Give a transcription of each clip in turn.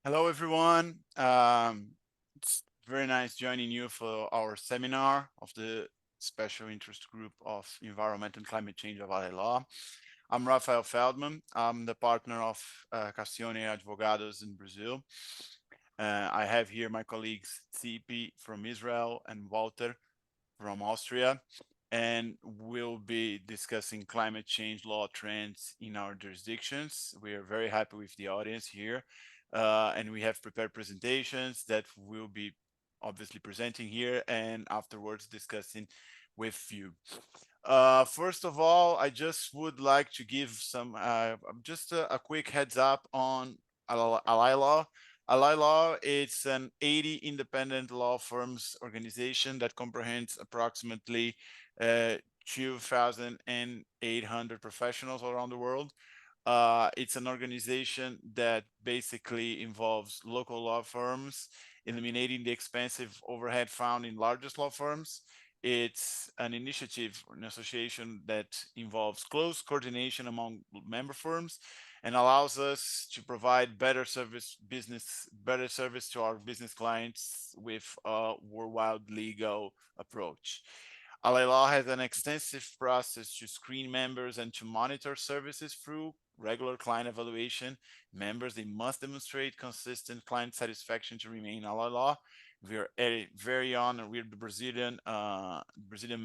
Hello, everyone. It's very nice joining you for our seminar of the Special Interest Group of Environment and Climate Change of LA Law. I'm Rafael Feldman. I'm the partner of Cassione Advogados in Brazil. I have here my colleagues Tsipi from Israel and Walter from Austria, and we'll be discussing climate change law trends in our jurisdictions. We are very happy with the audience here, and we have prepared presentations that we'll be obviously presenting here and afterwards discussing with you. First of all, I just would like to give some just a quick heads up on Alai Law. Alai Law, it's an 80 independent law firms organization that comprehends approximately 2,800 professionals around the world. It's an organization that basically involves local law firms, eliminating the expensive overhead found in largest law firms. It's an initiative or an association that involves close coordination among member firms and allows us to provide better service to our business clients with a worldwide legal approach. LA Law has an extensive process to screen members and to monitor services through regular client evaluation. Members, they must demonstrate consistent client satisfaction to remain LA Law. We are very honored. We're the Brazilian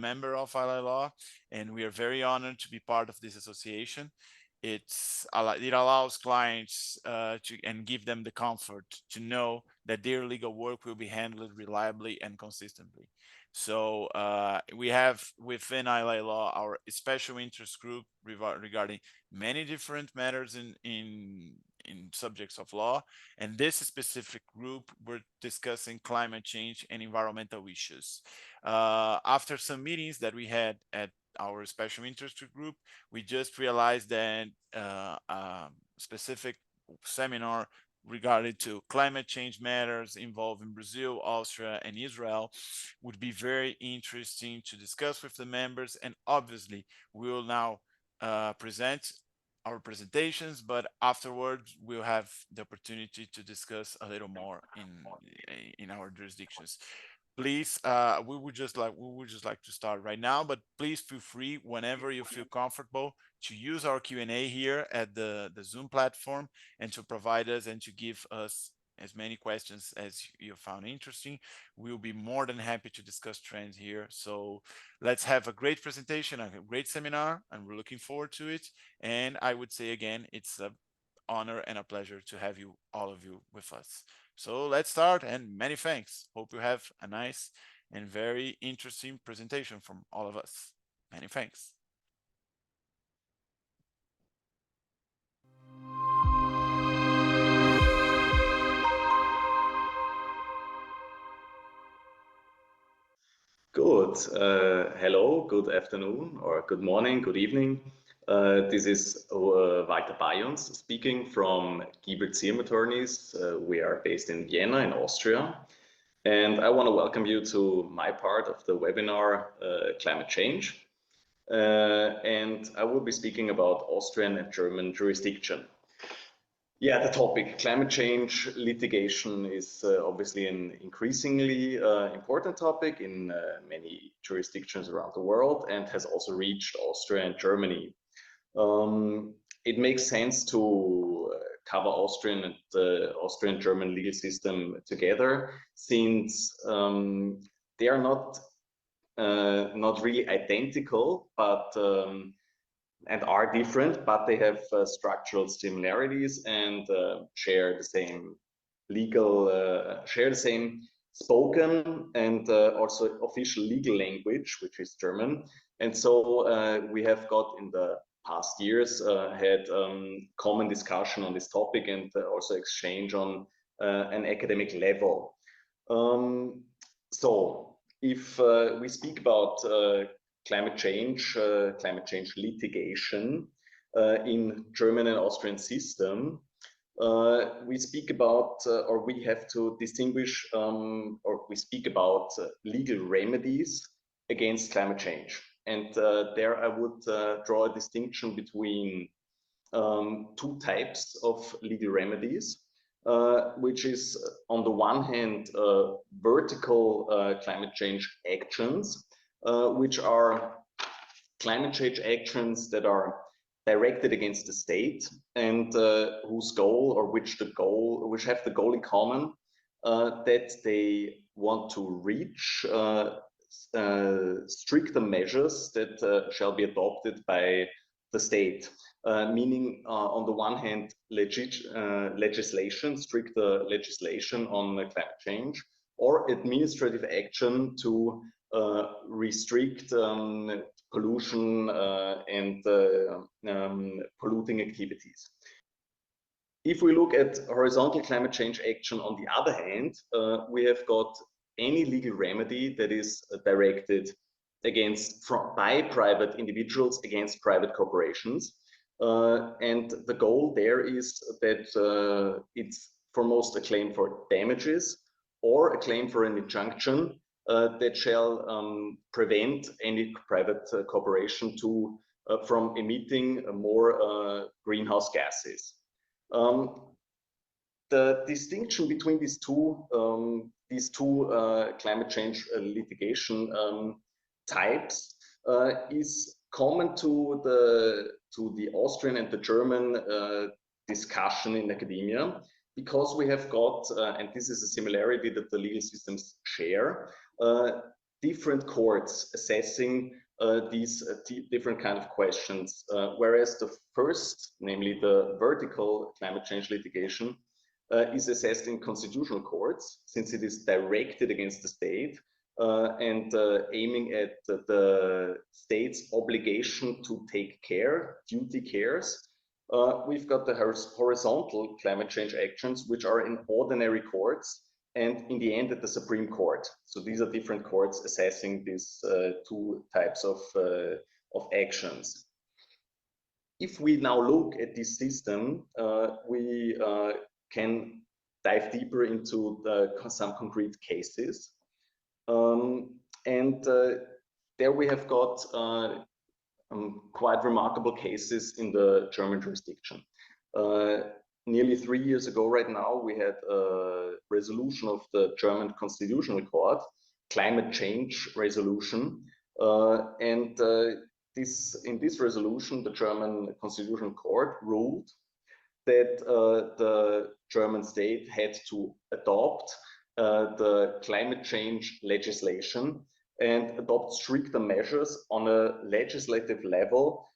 member of LA Law, and we are very honored to be part of this association. It allows clients to and give them the comfort to know that their legal work will be handled reliably and consistently. So we have within ILA Law our special interest group regarding many different matters in subjects of law. And this specific group, we're discussing climate change and environmental issues. After some meetings that we had at our special interest group, we just realized that a specific seminar regarding to climate change matters involving Brazil, Austria, and Israel would be very interesting to discuss with the members. And obviously, we will now present our presentations, but afterwards we'll have the opportunity to discuss a little more in our jurisdictions. Please, we would just like to start right now, but please feel free whenever you feel comfortable to use our Q&A here at the Zoom platform and to provide us and to give us as many questions as you found interesting. We'll be more than happy to discuss trends here. So let's have a great presentation, a great seminar, and we're looking forward to it. And I would say again, it's an honor and a pleasure to have you, all of you, with us. So let's start, and many thanks. Hope you have a nice and very interesting presentation from all of us. Many thanks. Good. Hello, good afternoon, or good morning, good evening. This is Walter Bajons speaking from Giebel Ziem Attorneys. We are based in Vienna, in Austria. And I want to welcome you to my part of the webinar, Climate Change. And I will be speaking about Austrian and German jurisdiction. Yeah, the topic, climate change litigation, is obviously an increasingly important topic in many jurisdictions around the world and has also reached Austria and Germany. It makes sense to cover Austrian and the Austrian-German legal system together, since they are not really identical, but and are different, but they have structural similarities and share the same share the same spoken and also official legal language, which is German. And so we have got in the past years had common discussion on this topic and also exchange on an academic level. So if we speak about climate change litigation in German and Austrian system, we speak about, or we have to distinguish, or we speak about legal remedies against climate change. And there I would draw a distinction between two types of legal remedies. which is on the one hand vertical climate change actions, which are climate change actions that are directed against the state and whose goal, or which have the goal in common, that they want to reach stricter measures that shall be adopted by the state, meaning on the one hand legislation, stricter legislation on climate change, or administrative action to restrict pollution and polluting activities. If we look at horizontal climate change action, on the other hand, we have got any legal remedy that is directed by private individuals against private corporations. And the goal there is that it's foremost a claim for damages or a claim for an injunction that shall prevent any private corporation from emitting more greenhouse gases. The distinction between these two climate change litigation types is common to the Austrian and the German discussion in academia, because we have got, and this is a similarity that the legal systems share, different courts assessing these different kind of questions, whereas the first, namely the vertical climate change litigation, is assessed in constitutional courts, since it is directed against the state and aiming at the state's obligation to take care, duty cares. We've got the horizontal climate change actions, which are in ordinary courts, and in the end at the Supreme Court. So these are different courts assessing these two types of actions. If we now look at this system, we can dive deeper into some concrete cases. There we have got quite remarkable cases in the German jurisdiction. Nearly 3 years ago right now, we had a resolution of the German Constitutional Court, climate change resolution. In this resolution, the German Constitutional Court ruled that the German state had to adopt the climate change legislation and adopt stricter measures on a legislative level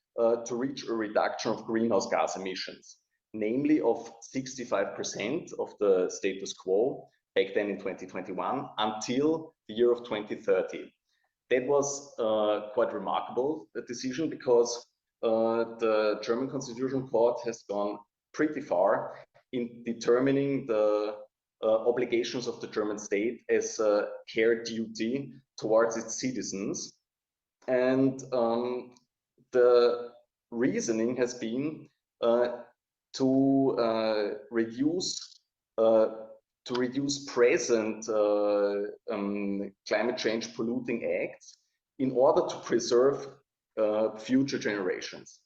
to reach a reduction of greenhouse gas emissions, namely of 65% of the status quo back then in 2021 until the year of 2030. That was quite remarkable, the decision, because the German Constitutional Court has gone pretty far in determining the obligations of the German state as a care duty towards its citizens. And the reasoning has been to reduce present climate change polluting acts in order to preserve future generations.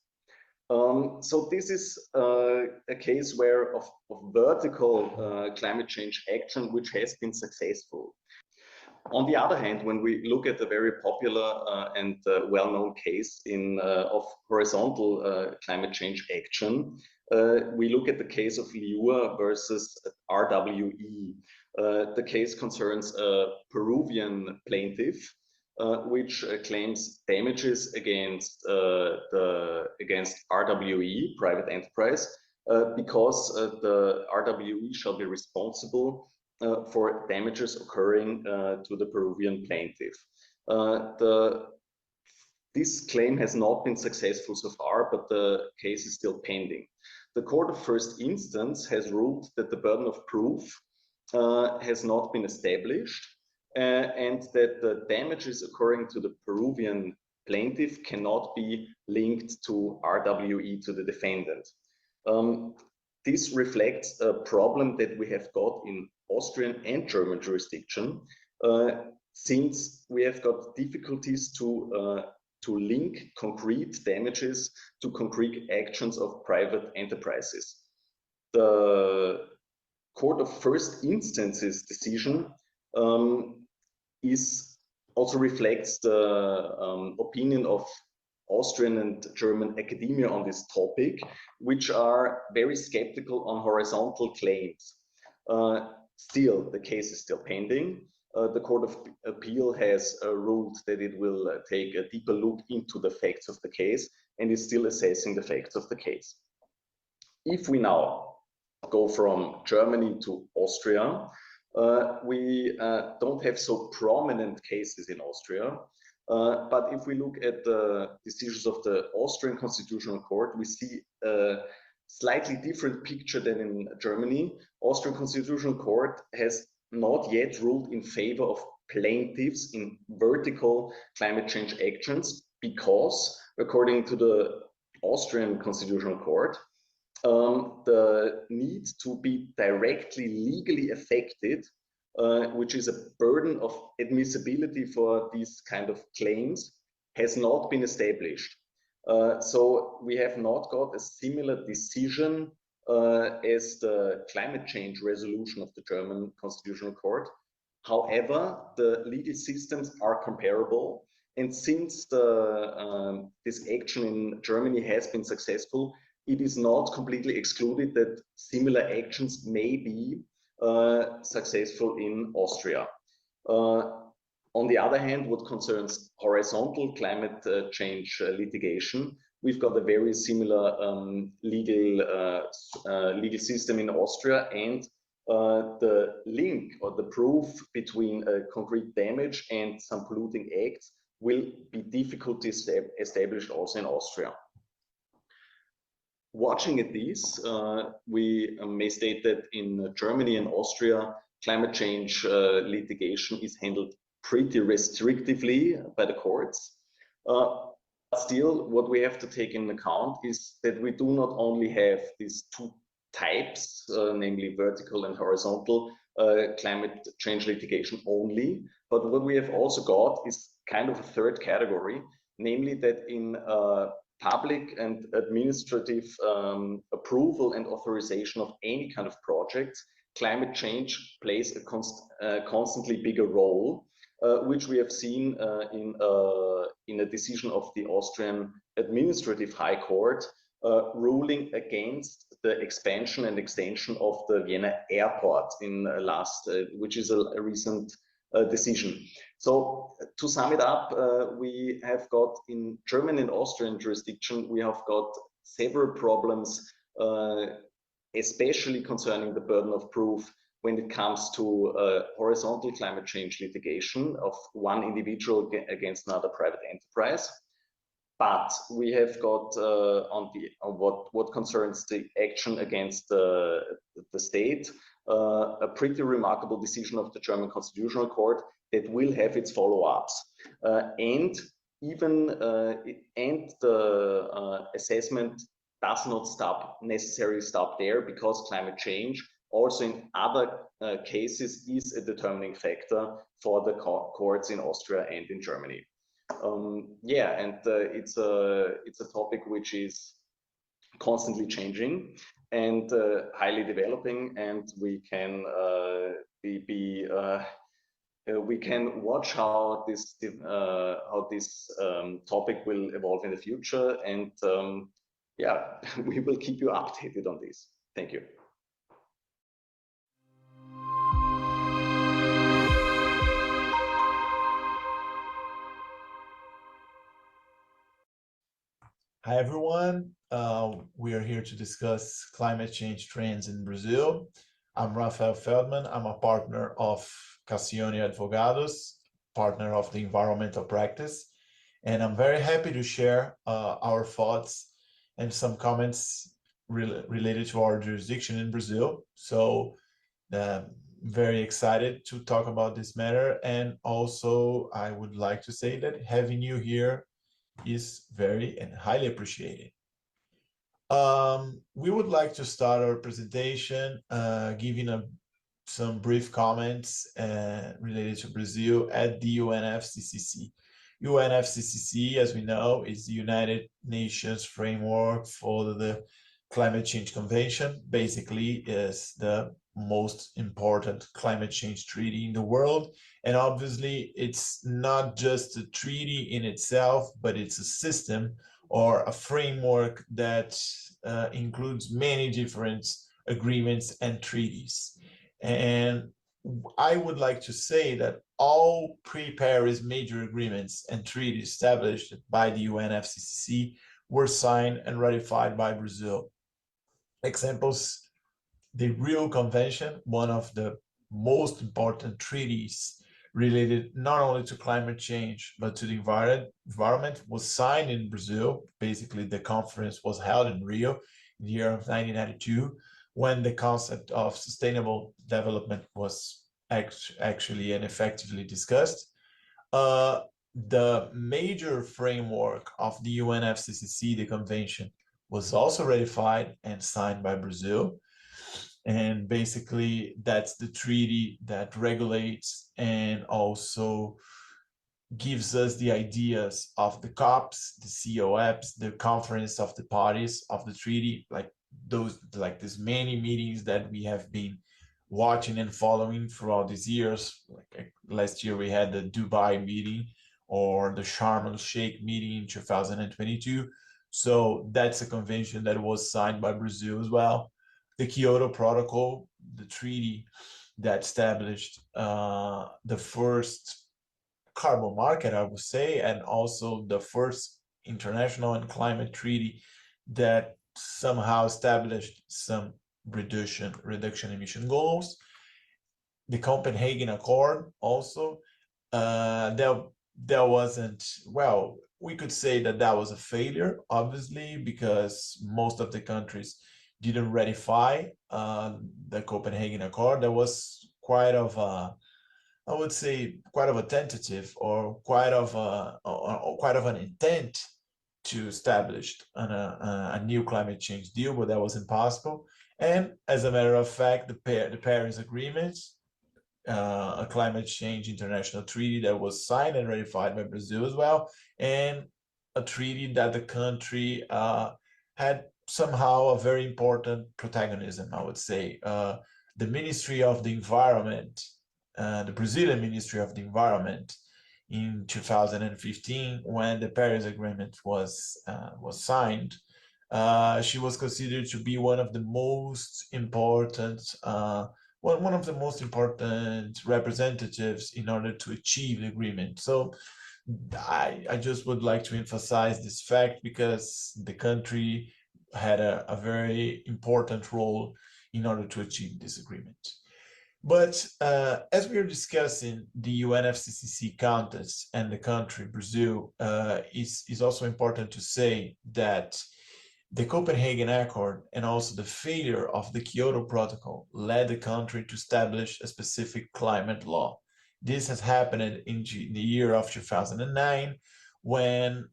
So this is a case where of vertical climate change action which has been successful. On the other hand, when we look at the very popular and well-known case of horizontal climate change action, we look at the case of Liua versus RWE. The case concerns a Peruvian plaintiff which claims damages against RWE, private enterprise, because the RWE shall be responsible for damages occurring to the Peruvian plaintiff. This claim has not been successful so far, but the case is still pending. The Court of First Instance has ruled that the burden of proof has not been established, and that the damages occurring to the Peruvian plaintiff cannot be linked to RWE, to the defendant. This reflects a problem that we have got in Austrian and German jurisdiction, since we have got difficulties to link concrete damages to concrete actions of private enterprises. The Court of First Instance's decision is also reflects the opinion of Austrian and German academia on this topic, which are very skeptical on horizontal claims. Still, the case is still pending. The Court of Appeal has ruled that it will take a deeper look into the facts of the case and is still assessing the facts of the case. If we now go from Germany to Austria, we don't have so prominent cases in Austria. But if we look at the decisions of the Austrian Constitutional Court, we see a slightly different picture than in Germany. Austrian Constitutional Court has not yet ruled in favor of plaintiffs in vertical climate change actions because, according to the Austrian Constitutional Court, the need to be directly legally affected, which is a burden of admissibility for these kind of claims, has not been established. So we have not got a similar decision as the climate change resolution of the German Constitutional Court. However, the legal systems are comparable. And since this action in Germany has been successful, it is not completely excluded that similar actions may be successful in Austria. On the other hand, what concerns horizontal climate change litigation, we've got a very similar legal system in Austria, and the link or the proof between concrete damage and some polluting acts will be difficult to establish also in Austria. Watching at this, we may state that in Germany and Austria, climate change litigation is handled pretty restrictively by the courts. Still, what we have to take into account is that we do not only have these two types, namely vertical and horizontal climate change litigation only, but what we have also got is kind of a third category, namely that in public and administrative approval and authorization of any kind of projects, climate change plays a constantly bigger role, which we have seen in a decision of the Austrian Administrative High Court, ruling against the expansion and extension of the Vienna airport in which is a recent decision. So to sum it up, we have got in German and Austrian jurisdiction, we have got several problems, especially concerning the burden of proof when it comes to horizontal climate change litigation of one individual against another private enterprise. But we have got on what concerns the action against the state, a pretty remarkable decision of the German Constitutional Court that will have its follow-ups, and the assessment does not necessarily stop there, because climate change also in other cases is a determining factor for the courts in Austria and in Germany. Yeah, and it's a topic which is constantly changing and highly developing, and we can we can watch how this topic will evolve in the future, and yeah, we will keep you updated on this. Thank you. Hi, everyone. We are here to discuss climate change trends in Brazil. I'm Rafael Feldman. I'm a partner of Cassione Advogados, partner of the environmental practice. And I'm very happy to share our thoughts and some comments related to our jurisdiction in Brazil. So very excited to talk about this matter. And also, I would like to say that having you here is very and highly appreciated. We would like to start our presentation giving some brief comments related to Brazil at the UNFCCC. UNFCCC, as we know, is the United Nations Framework for the Climate Change Convention. Basically, is the most important climate change treaty in the world. And obviously, it's not just a treaty in itself, but it's a system or a framework that includes many different agreements and treaties. And I would like to say that all pre-Paris major agreements and treaties established by the UNFCCC were signed and ratified by Brazil. Examples: the Rio Convention, one of the most important treaties related not only to climate change but to the environment, was signed in Brazil. Basically, the conference was held in Rio in the year of 1992, when the concept of sustainable development was actually and effectively discussed. Uh, the major framework of the UNFCCC, the convention, was also ratified and signed by Brazil. And basically, that's the treaty that regulates and also gives us the ideas of the COPs, the COPs, the conference of the parties of the treaty, like these many meetings that we have been watching and following throughout these years. Like last year, we had the Dubai meeting or the Sharm el Sheikh meeting in 2022. So that's a convention that was signed by Brazil as well. The Kyoto Protocol, the treaty that established the first carbon market, I would say, and also the first international and climate treaty that somehow established some reduction emission goals. The Copenhagen Accord also, there wasn't, well, we could say that that was a failure, obviously, because most of the countries didn't ratify the Copenhagen Accord. There was quite of a, I would say, quite of a tentative or quite of an intent to establish a new climate change deal, but that was impossible. And as a matter of fact, the Paris Agreement, a climate change international treaty that was signed and ratified by Brazil as well, and a treaty that the country had somehow a very important protagonism, I would say. The Ministry of the Environment, the Brazilian Ministry of the Environment, in 2015, when the Paris Agreement was signed, she was considered to be one of the most important one of the most important representatives in order to achieve the agreement. So I just would like to emphasize this fact because the country had a very important role in order to achieve this agreement. But as we are discussing the UNFCCC context and the country, Brazil, is also important to say that the Copenhagen Accord and also the failure of the Kyoto Protocol led the country to establish a specific climate law. This has happened in the year of 2009, when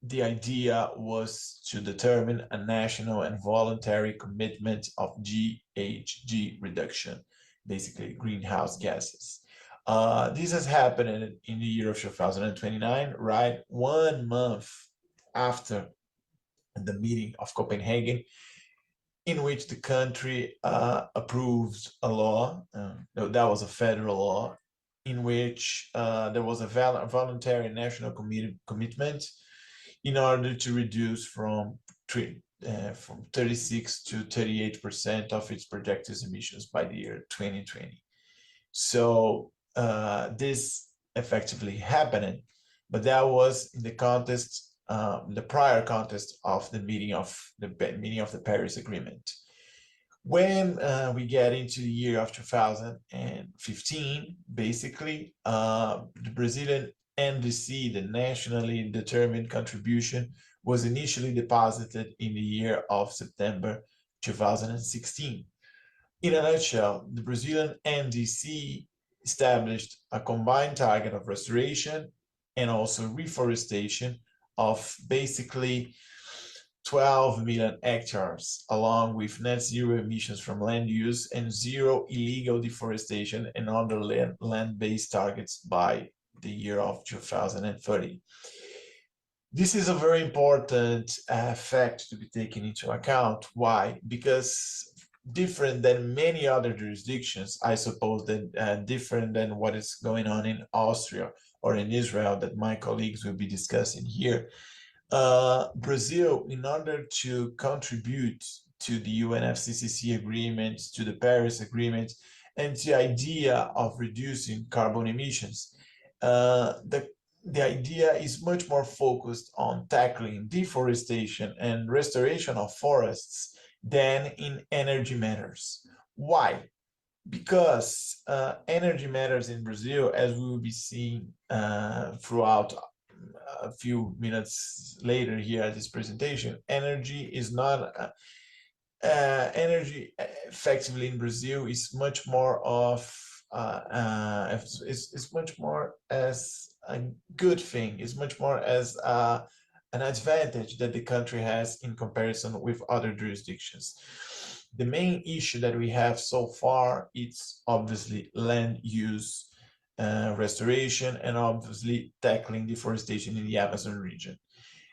the idea was to determine a national and voluntary commitment of GHG reduction, basically greenhouse gases. This has happened in the year of 2029, right? 1 month after the meeting of Copenhagen, in which the country approved a law, that was a federal law, in which there was a voluntary national commitment in order to reduce from 36 to 38% of its projected emissions by the year 2020. So this effectively happened, but that was in the context, the prior context of the meeting of the Paris Agreement. When we get into the year of 2015, basically, the Brazilian NDC, the nationally determined contribution, was initially deposited in the year of September 2016. In a nutshell, the Brazilian NDC established a combined target of restoration and also reforestation of basically 12 million hectares, along with net zero emissions from land use and zero illegal deforestation and other land-based targets by the year of 2030. This is a very important fact to be taken into account. Why? Because different than many other jurisdictions, I suppose, that different than what is going on in Austria or in Israel that my colleagues will be discussing here. Brazil, in order to contribute to the UNFCCC agreement, to the Paris Agreement, and the idea of reducing carbon emissions, the idea is much more focused on tackling deforestation and restoration of forests than in energy matters. Why? Because energy matters in Brazil, as we will be seeing throughout a few minutes later here at this presentation, energy is not energy effectively in Brazil is much more of it's much more as a good thing. It's much more as an advantage that the country has in comparison with other jurisdictions. The main issue that we have so far it's obviously land use restoration and obviously tackling deforestation in the Amazon region.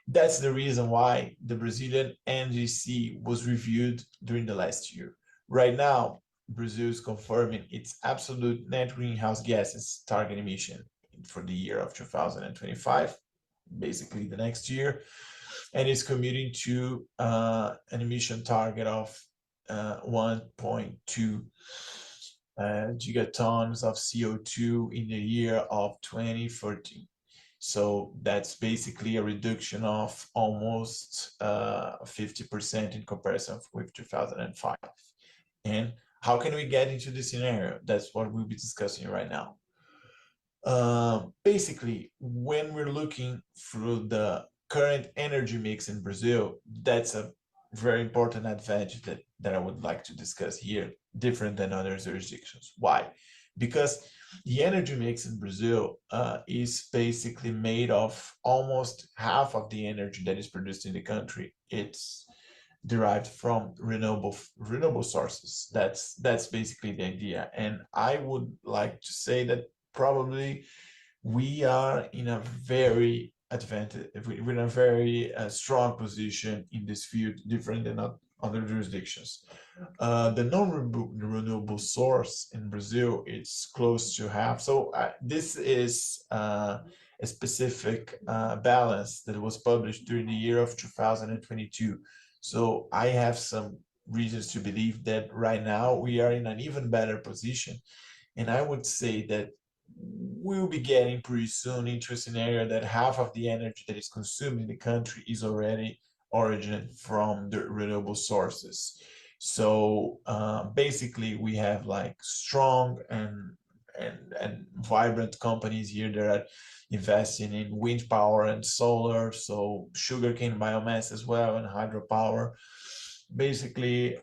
That's the reason why the Brazilian NGC was reviewed during the last year. Right now, Brazil is confirming its absolute net greenhouse gases target emission for the year of 2025, basically the next year, and is committing to an emission target of 1.2 gigatons of CO2 in the year of 2030. So that's basically a reduction of almost 50% in comparison with 2005. And how can we get into this scenario? That's what we'll be discussing right now. Basically, when we're looking through the current energy mix in Brazil, that's a very important advantage that I would like to discuss here, different than other jurisdictions. Why? Because the energy mix in Brazil is basically made of almost half of the energy that is produced in the country. It's derived from renewable sources. That's basically the idea. And I would like to say that probably we are in a very advantage, we're in a very strong position in this field, different than other jurisdictions. The non-renewable source in Brazil is close to half. So this is a specific balance that was published during the year of 2022. So I have some reasons to believe that right now we are in an even better position. And I would say that we'll be getting pretty soon into a scenario that half of the energy that is consumed in the country is already originated from the renewable sources. So basically, we have like strong and vibrant companies here that are investing in wind power and solar, so sugarcane biomass as well, and hydropower. Basically,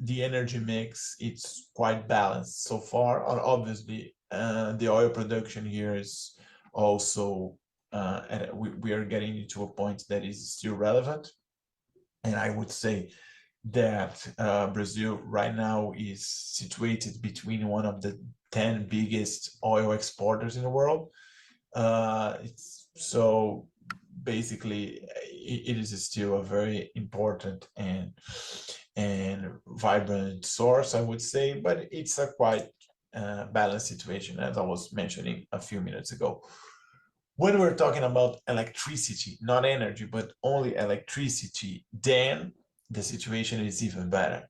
the energy mix it's quite balanced so far. Obviously, the oil production here is also and we are getting into a point that is still relevant. And I would say that Brazil right now is situated between one of the 10 biggest oil exporters in the world. It's so basically it is still a very important and vibrant source, I would say, but it's a quite balanced situation, as I was mentioning a few minutes ago. When we're talking about electricity, not energy, but only electricity, then the situation is even better.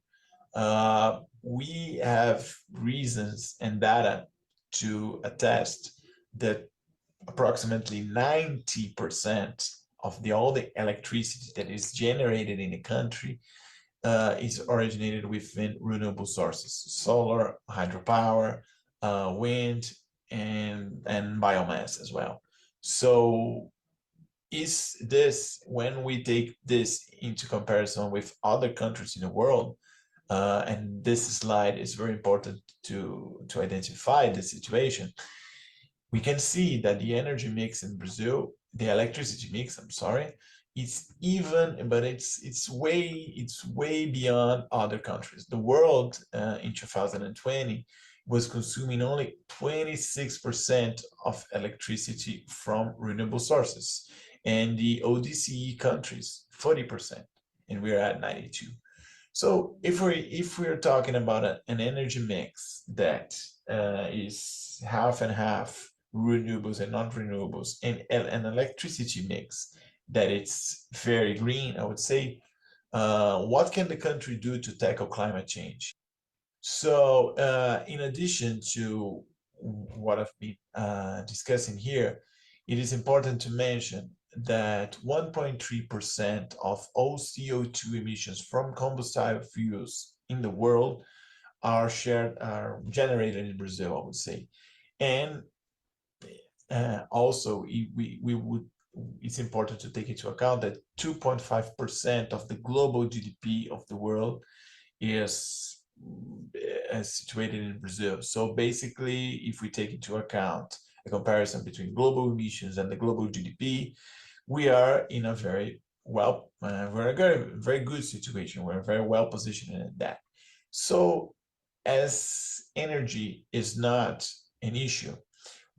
We have reasons and data to attest that approximately 90% of all the electricity that is generated in the country is originated within renewable sources, solar, hydropower, wind, and biomass as well. So is this, when we take this into comparison with other countries in the world, and this slide is very important to identify the situation, we can see that the energy mix in Brazil, the electricity mix, I'm sorry, it's even, but it's way beyond other countries. The world in 2020 was consuming only 26% of electricity from renewable sources, and the ODCE countries 40%, and we're at 92. So if we're talking about an energy mix that is half and half renewables and non-renewables, and an electricity mix that it's very green, I would say, what can the country do to tackle climate change? So, in addition to what I've been discussing here, it is important to mention that 1.3% of all CO2 emissions from combustible fuels in the world are generated in Brazil, I would say. And also, we would it's important to take into account that 2.5% of the global GDP of the world is situated in Brazil. So basically, if we take into account a comparison between global emissions and the global GDP, we are in a we're a very good situation. We're very well positioned in that. So as energy is not an issue,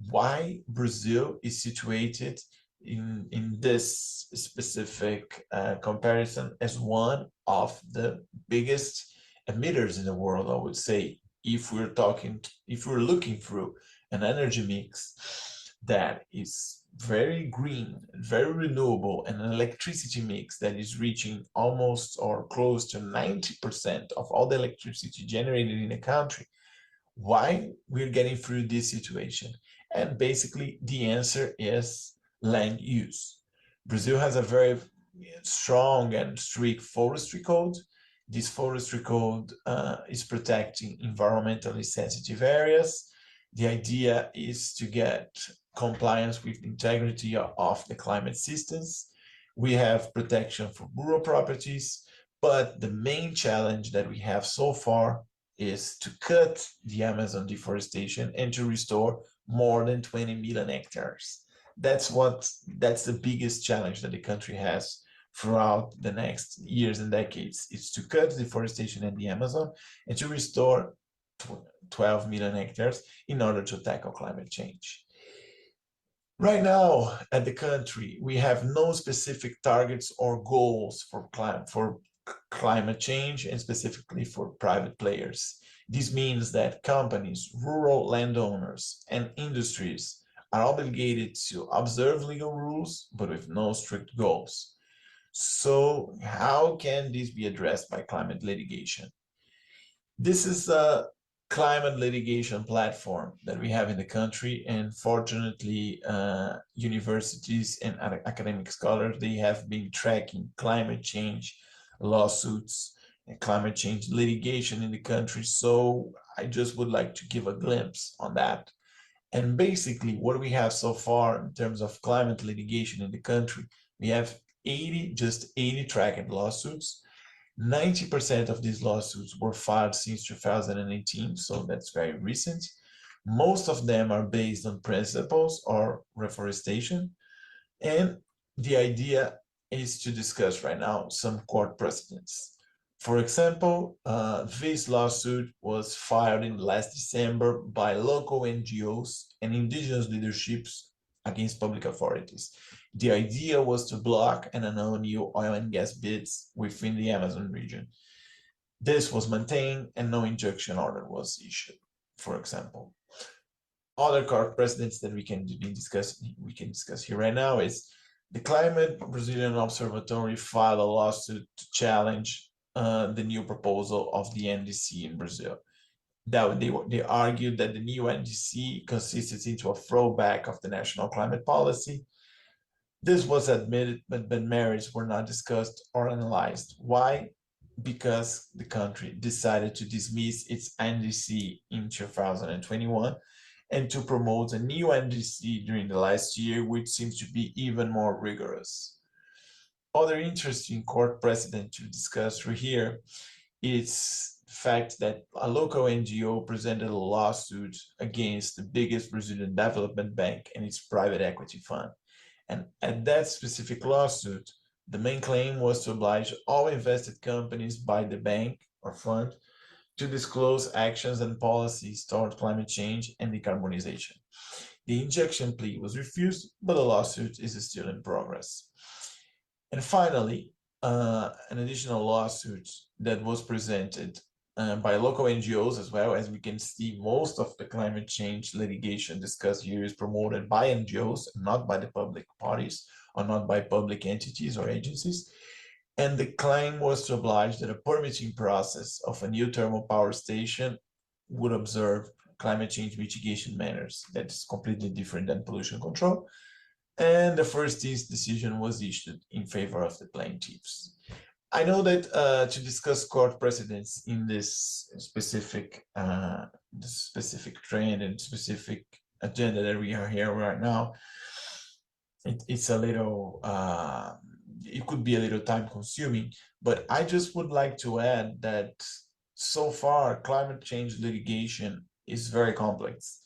why Brazil is situated in this specific comparison as one of the biggest emitters in the world, I would say, if we're looking through an energy mix that is very green, very renewable, and an electricity mix that is reaching almost or close to 90% of all the electricity generated in the country, why we're getting through this situation. And basically, the answer is land use. Brazil has a very strong and strict forestry code. This forestry code is protecting environmentally sensitive areas. The idea is to get compliance with the integrity of the climate systems. We have protection for rural properties, but the main challenge that we have so far is to cut the Amazon deforestation and to restore more than 20 million hectares. That's the biggest challenge that the country has throughout the next years and decades. It's to cut deforestation in the Amazon and to restore 12 million hectares in order to tackle climate change. Right now, at the country, we have no specific targets or goals for climate change, and specifically for private players. This means that companies, rural landowners, and industries are obligated to observe legal rules, but with no strict goals. So how can this be addressed by climate litigation? This is a climate litigation platform that we have in the country, and fortunately, universities and academic scholars, they have been tracking climate change lawsuits and climate change litigation in the country. So I just would like to give a glimpse on that. And basically, what we have so far in terms of climate litigation in the country, we have 80 tracked lawsuits. 90% of these lawsuits were filed since 2018, so that's very recent. Most of them are based on principles or reforestation. And the idea is to discuss right now some court precedents. For example, this lawsuit was filed in last December by local NGOs and indigenous leaderships against public authorities. The idea was to block and annul new oil and gas bids within the Amazon region. This was maintained and no injunction order was issued, for example. Other court precedents that we can discuss here right now is the Climate Brazilian Observatory filed a lawsuit to challenge the new proposal of the NDC in Brazil. That they argued that the new NDC consisted into a throwback of the national climate policy. This was admitted, but merits were not discussed or analyzed. Why? Because the country decided to dismiss its NDC in 2021 and to promote a new NDC during the last year, which seems to be even more rigorous. Other interesting court precedent to discuss through here is the fact that a local NGO presented a lawsuit against the biggest Brazilian development bank and its private equity fund. And at that specific lawsuit, the main claim was to oblige all invested companies by the bank or fund to disclose actions and policies toward climate change and decarbonization. The injunction plea was refused, but the lawsuit is still in progress. And finally, an additional lawsuit that was presented by local NGOs as well. As we can see, most of the climate change litigation discussed here is promoted by NGOs, not by the public parties or not by public entities or agencies. And the claim was to oblige that a permitting process of a new thermal power station would observe climate change mitigation measures. That's completely different than pollution control. And the first decision was issued in favor of the plaintiffs. I know that to discuss court precedents in this specific trend and specific agenda that we are here right now, it's a little it could be a little time consuming, but I just would like to add that so far climate change litigation is very complex,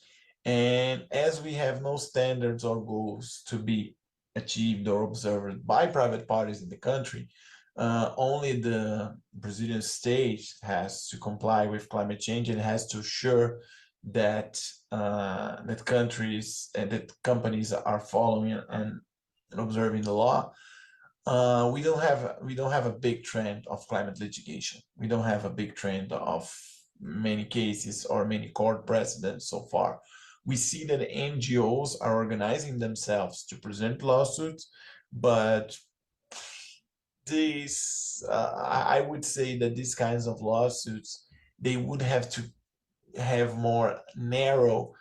and as we have no standards or goals to be achieved or observed by private parties in the country, only the Brazilian state has to comply with climate change and has to assure that that countries and that companies are following and observing the law. We don't have a big trend of climate litigation. We don't have a big trend of many cases or many court precedents so far. We see that NGOs are organizing themselves to present lawsuits, but I would say that these kinds of lawsuits, they would have to have more narrow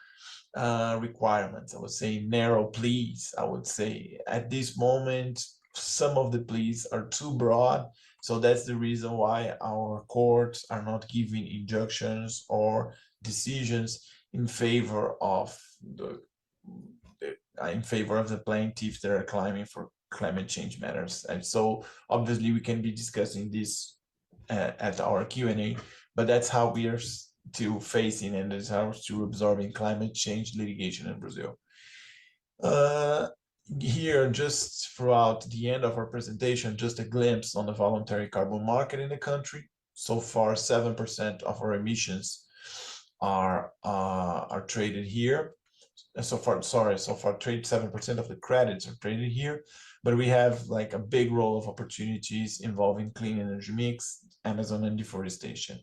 requirements. I would say narrow pleas. I would say at this moment, some of the pleas are too broad. So that's the reason why our courts are not giving injunctions or decisions in favor of the plaintiffs that are claiming for climate change matters. And so obviously we can be discussing this at our Q&A, but that's how we are still facing and that's how we're still absorbing climate change litigation in Brazil. Here, just throughout the end of our presentation, just a glimpse on the voluntary carbon market in the country. So far, 7% of our emissions are traded here. So far 7% of the credits are traded here, but we have like a big role of opportunities involving clean energy mix, Amazon and deforestation.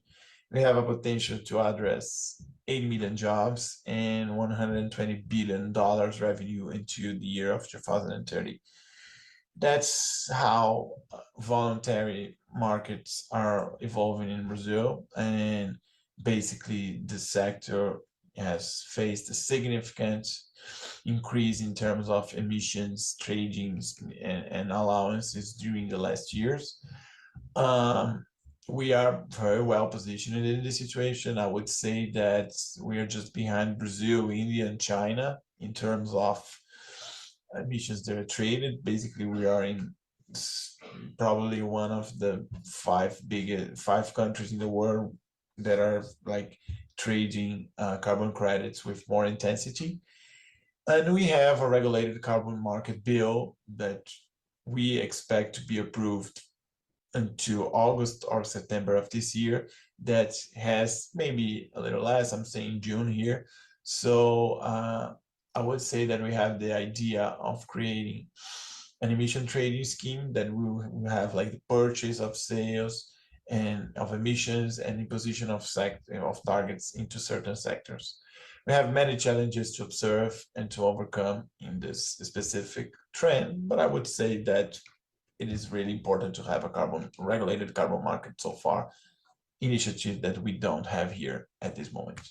We have a potential to address 80 million jobs and $120 billion revenue into the year of 2030. That's how voluntary markets are evolving in Brazil, and basically the sector has faced a significant increase in terms of emissions, tradings, and allowances during the last years. We are very well positioned in this situation. I would say that we are just behind Brazil, India, and China in terms of emissions that are traded. Basically, we are in probably one of the five countries in the world that are like trading carbon credits with more intensity. And we have a regulated carbon market bill that we expect to be approved until August or September of this year. That has maybe a little less, I'm saying June here. So I would say that we have the idea of creating an emission trading scheme that will have like the purchase of sales and of emissions and imposition of targets into certain sectors. We have many challenges to observe and to overcome in this specific trend, but I would say that it is really important to have a regulated carbon market so far, initiative that we don't have here at this moment.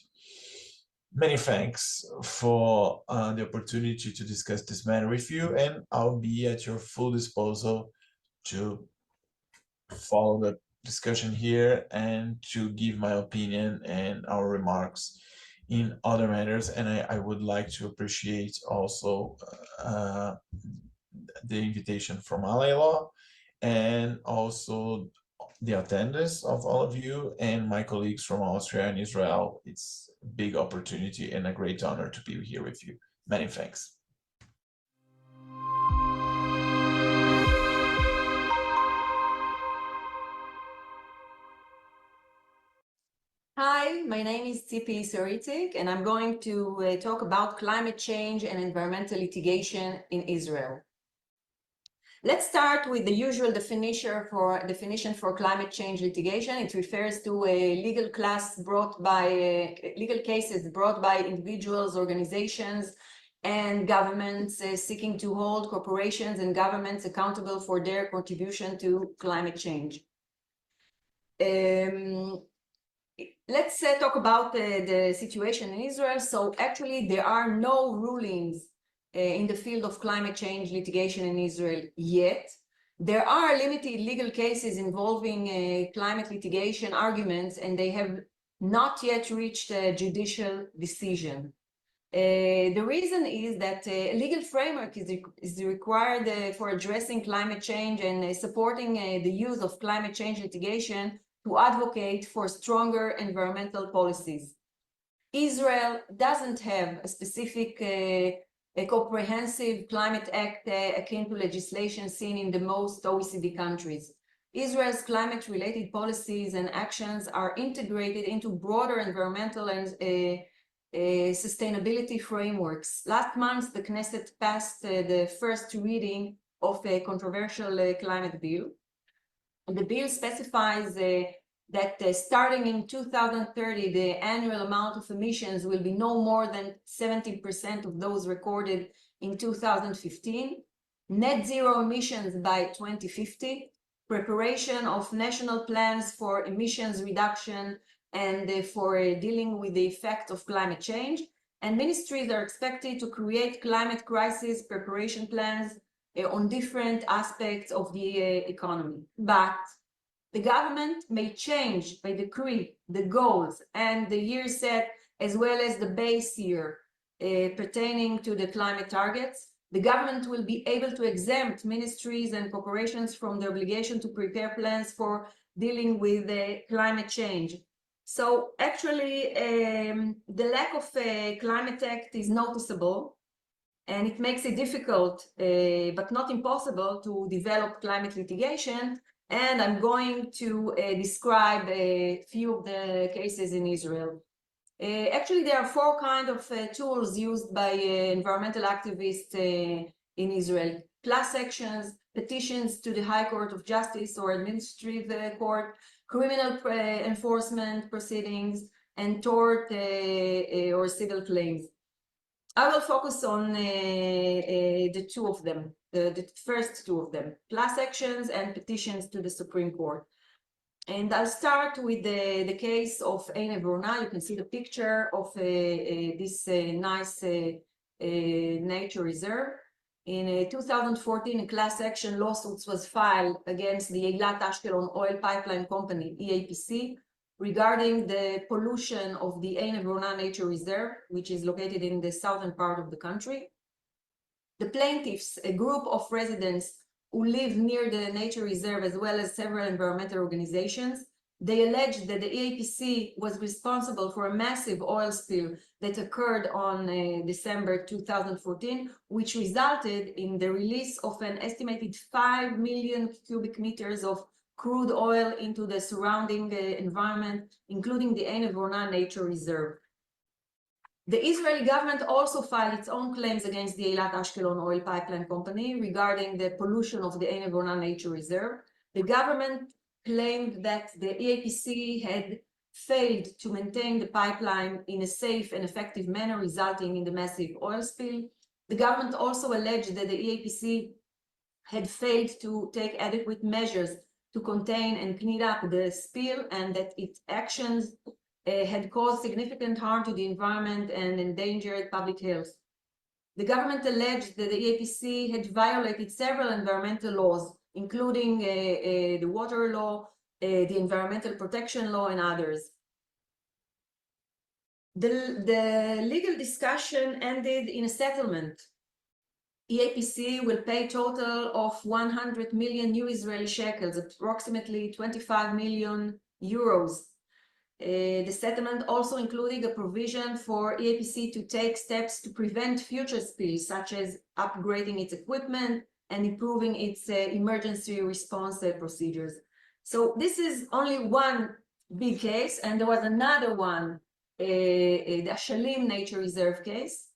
Many thanks for the opportunity to discuss this matter with you, and I'll be at your full disposal to follow the discussion here and to give my opinion and our remarks in other matters. And I would like to appreciate also the invitation from Ally Law and also the attendance of all of you and my colleagues from Austria and Israel. It's a big opportunity and a great honor to be here with you. Many thanks. Hi, my name is Tzipi Saritik, and I'm going to talk about climate change and environmental litigation in Israel. Let's start with the usual definition for climate change litigation. It refers to a legal cases brought by individuals, organizations, and governments seeking to hold corporations and governments accountable for their contribution to climate change. Let's talk about the situation in Israel. So actually, there are no rulings in the field of climate change litigation in Israel yet. There are limited legal cases involving climate litigation arguments, and they have not yet reached a judicial decision. The reason is that a legal framework is required for addressing climate change and supporting the use of climate change litigation to advocate for stronger environmental policies. Israel doesn't have a specific a comprehensive climate act akin to legislation seen in the most OECD countries. Israel's climate-related policies and actions are integrated into broader environmental and sustainability frameworks. Last month, the Knesset passed the first reading of a controversial climate bill. The bill specifies that starting in 2030, the annual amount of emissions will be no more than 70% of those recorded in 2015, net zero emissions by 2050, preparation of national plans for emissions reduction and for dealing with the effect of climate change, and ministries are expected to create climate crisis preparation plans on different aspects of the economy. But the government may change by decree the goals and the year set, as well as the base year pertaining to the climate targets. The government will be able to exempt ministries and corporations from the obligation to prepare plans for dealing with climate change. So actually, the lack of a climate act is noticeable, and it makes it difficult, but not impossible, to develop climate litigation. And I'm going to describe a few of the cases in Israel. Actually, there are four kinds of tools used by environmental activists in Israel: class actions, petitions to the High Court of Justice or Administrative Court, criminal enforcement proceedings, and tort or civil claims. I will focus on the two of them, the first two of them, class actions and petitions to the Supreme Court. And I'll start with the case of Ein Evrona. You can see the picture of this nice nature reserve. In 2014, a class action lawsuit was filed against the Eilat Ashkelon Oil Pipeline Company, EAPC, regarding the pollution of the Ein Evrona Nature Reserve, which is located in the southern part of the country. The plaintiffs, a group of residents who live near the nature reserve, as well as several environmental organizations, they alleged that the EAPC was responsible for a massive oil spill that occurred on December 2014, which resulted in the release of an estimated 5 million cubic meters of crude oil into the surrounding environment, including the Ein Evrona Nature Reserve. The Israeli government also filed its own claims against the Eilat Ashkelon Oil Pipeline Company regarding the pollution of the Ein Evrona Nature Reserve. The government claimed that the EAPC had failed to maintain the pipeline in a safe and effective manner, resulting in the massive oil spill. The government also alleged that the EAPC had failed to take adequate measures to contain and clean up the spill, and that its actions had caused significant harm to the environment and endangered public health. The government alleged that the EAPC had violated several environmental laws, including the water law, the environmental protection law, and others. The legal discussion ended in a settlement. EAPC will pay a total of 100 million new Israeli shekels, approximately 25 million euros. The settlement also included a provision for EAPC to take steps to prevent future spills, such as upgrading its equipment and improving its emergency response procedures. So this is only one big case, and there was another one, the Ashalim Nature Reserve case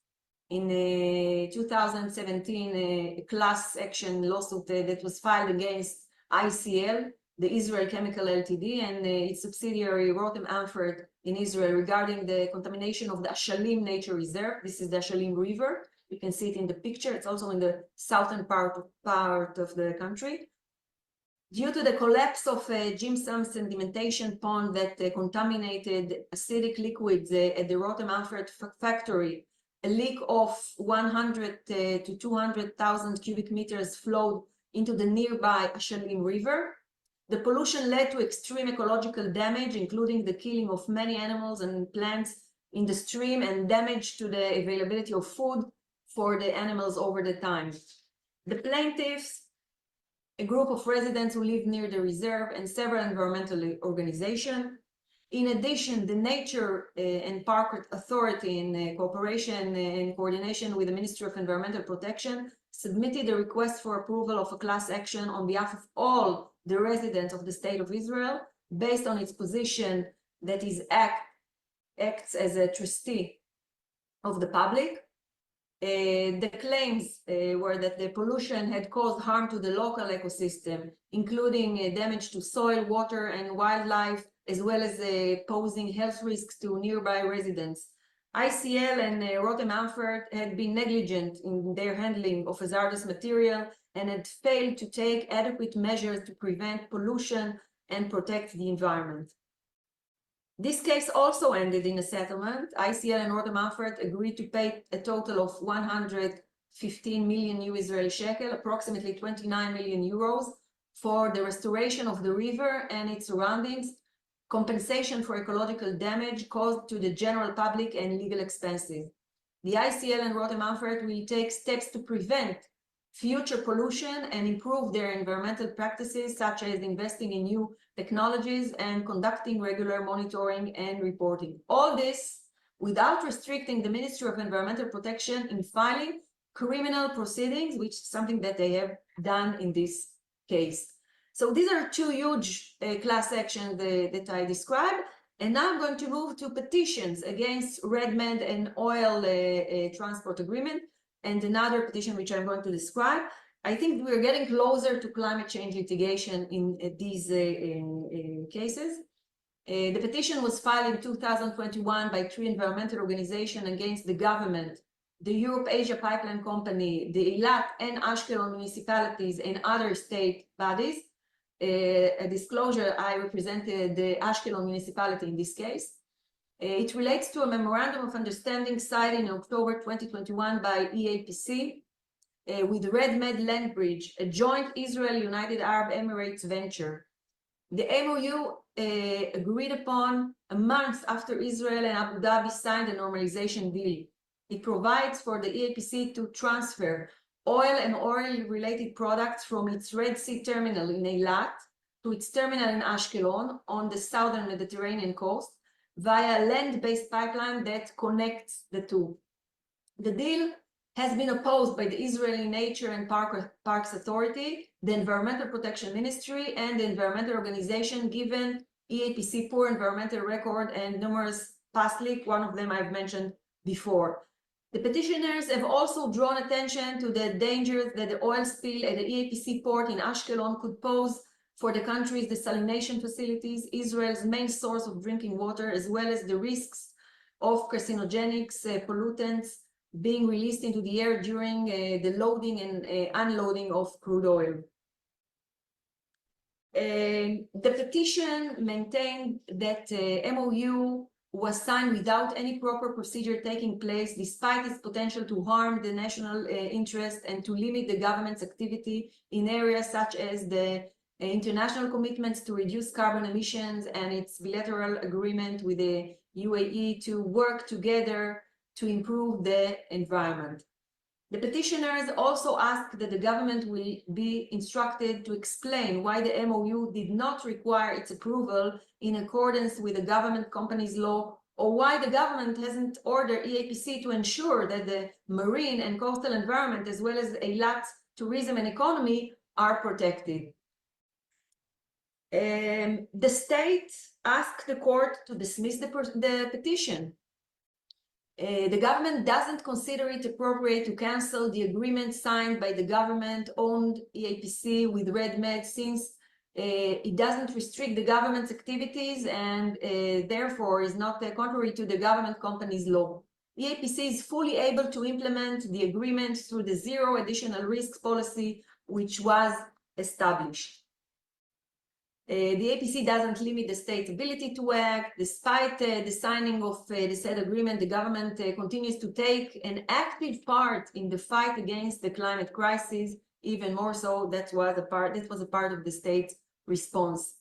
in 2017 a class action lawsuit that was filed against ICL, the Israel Chemical Ltd, and its subsidiary Rotem Ampherd in Israel regarding the contamination of the Ashalim Nature Reserve. This is the Ashalim River. You can see it in the picture. It's also in the southern part of the country. Due to the collapse of a gypsum sedimentation pond that contaminated acidic liquids at the Rotem Ampherd factory, a leak of 100 to 200,000 cubic meters flowed into the nearby Ashalim River. The pollution led to extreme ecological damage, including the killing of many animals and plants in the stream and damage to the availability of food for the animals over the time. The plaintiffs, a group of residents who live near the reserve, and several environmental organizations. In addition, the Nature and Park Authority, in cooperation and coordination with the Ministry of Environmental Protection, submitted a request for approval of a class action on behalf of all the residents of the State of Israel, based on its position that is acts as a trustee of the public. The claims were that the pollution had caused harm to the local ecosystem, including damage to soil, water, and wildlife, as well as posing health risks to nearby residents. ICL and Rotem Ampherd had been negligent in their handling of hazardous material and had failed to take adequate measures to prevent pollution and protect the environment. This case also ended in a settlement. ICL and Rotem Ampherd agreed to pay a total of 115 million new Israeli shekel, approximately 29 million euros, for the restoration of the river and its surroundings, compensation for ecological damage caused to the general public, and legal expenses. The ICL and Rotem Ampherd will take steps to prevent future pollution and improve their environmental practices, such as investing in new technologies and conducting regular monitoring and reporting. All this without restricting the Ministry of Environmental Protection in filing criminal proceedings, which is something that they have done in this case. So these are two huge class actions that I described. And now I'm going to move to petitions against RedMed and oil transport agreement, and another petition which I'm going to describe. I think we're getting closer to climate change litigation in these cases. The petition was filed in 2021 by 3 environmental organizations against the government, the Europe-Asia Pipeline Company, the Eilat and Ashkelon municipalities, and other state bodies. A disclosure, I represented the Ashkelon municipality in this case. It relates to a memorandum of understanding signed in October 2021 by EAPC with RedMed Landbridge, a joint Israel-United Arab Emirates venture. The MOU agreed upon a month after Israel and Abu Dhabi signed a normalization deal. It provides for the EAPC to transfer oil and oil-related products from its Red Sea terminal in Eilat to its terminal in Ashkelon on the southern Mediterranean coast via a land-based pipeline that connects the two. The deal has been opposed by the Israeli Nature and Parks Authority, the Environmental Protection Ministry, and the environmental organization, given EAPC poor environmental record and numerous past leaks. One of them I've mentioned before. The petitioners have also drawn attention to the dangers that the oil spill at the EAPC port in Ashkelon could pose for the country's desalination facilities, Israel's main source of drinking water, as well as the risks of carcinogenics, pollutants being released into the air during the loading and unloading of crude oil. The petition maintained that MOU was signed without any proper procedure taking place, despite its potential to harm the national interest and to limit the government's activity in areas such as the international commitments to reduce carbon emissions and its bilateral agreement with the UAE to work together to improve the environment. The petitioners also asked that the government will be instructed to explain why the MOU did not require its approval in accordance with the government companies law, or why the government hasn't ordered EAPC to ensure that the marine and coastal environment, as well as Eilat's tourism and economy, are protected. The state asked the court to dismiss the petition. The government doesn't consider it appropriate to cancel the agreement signed by the government-owned EAPC with Red Med, since it doesn't restrict the government's activities and therefore is not contrary to the government company's law. EAPC is fully able to implement the agreement through the zero additional risks policy, which was established. The APC doesn't limit the state's ability to act. Despite the signing of the said agreement, the government continues to take an active part in the fight against the climate crisis. Even more so, that was a part of the state's response.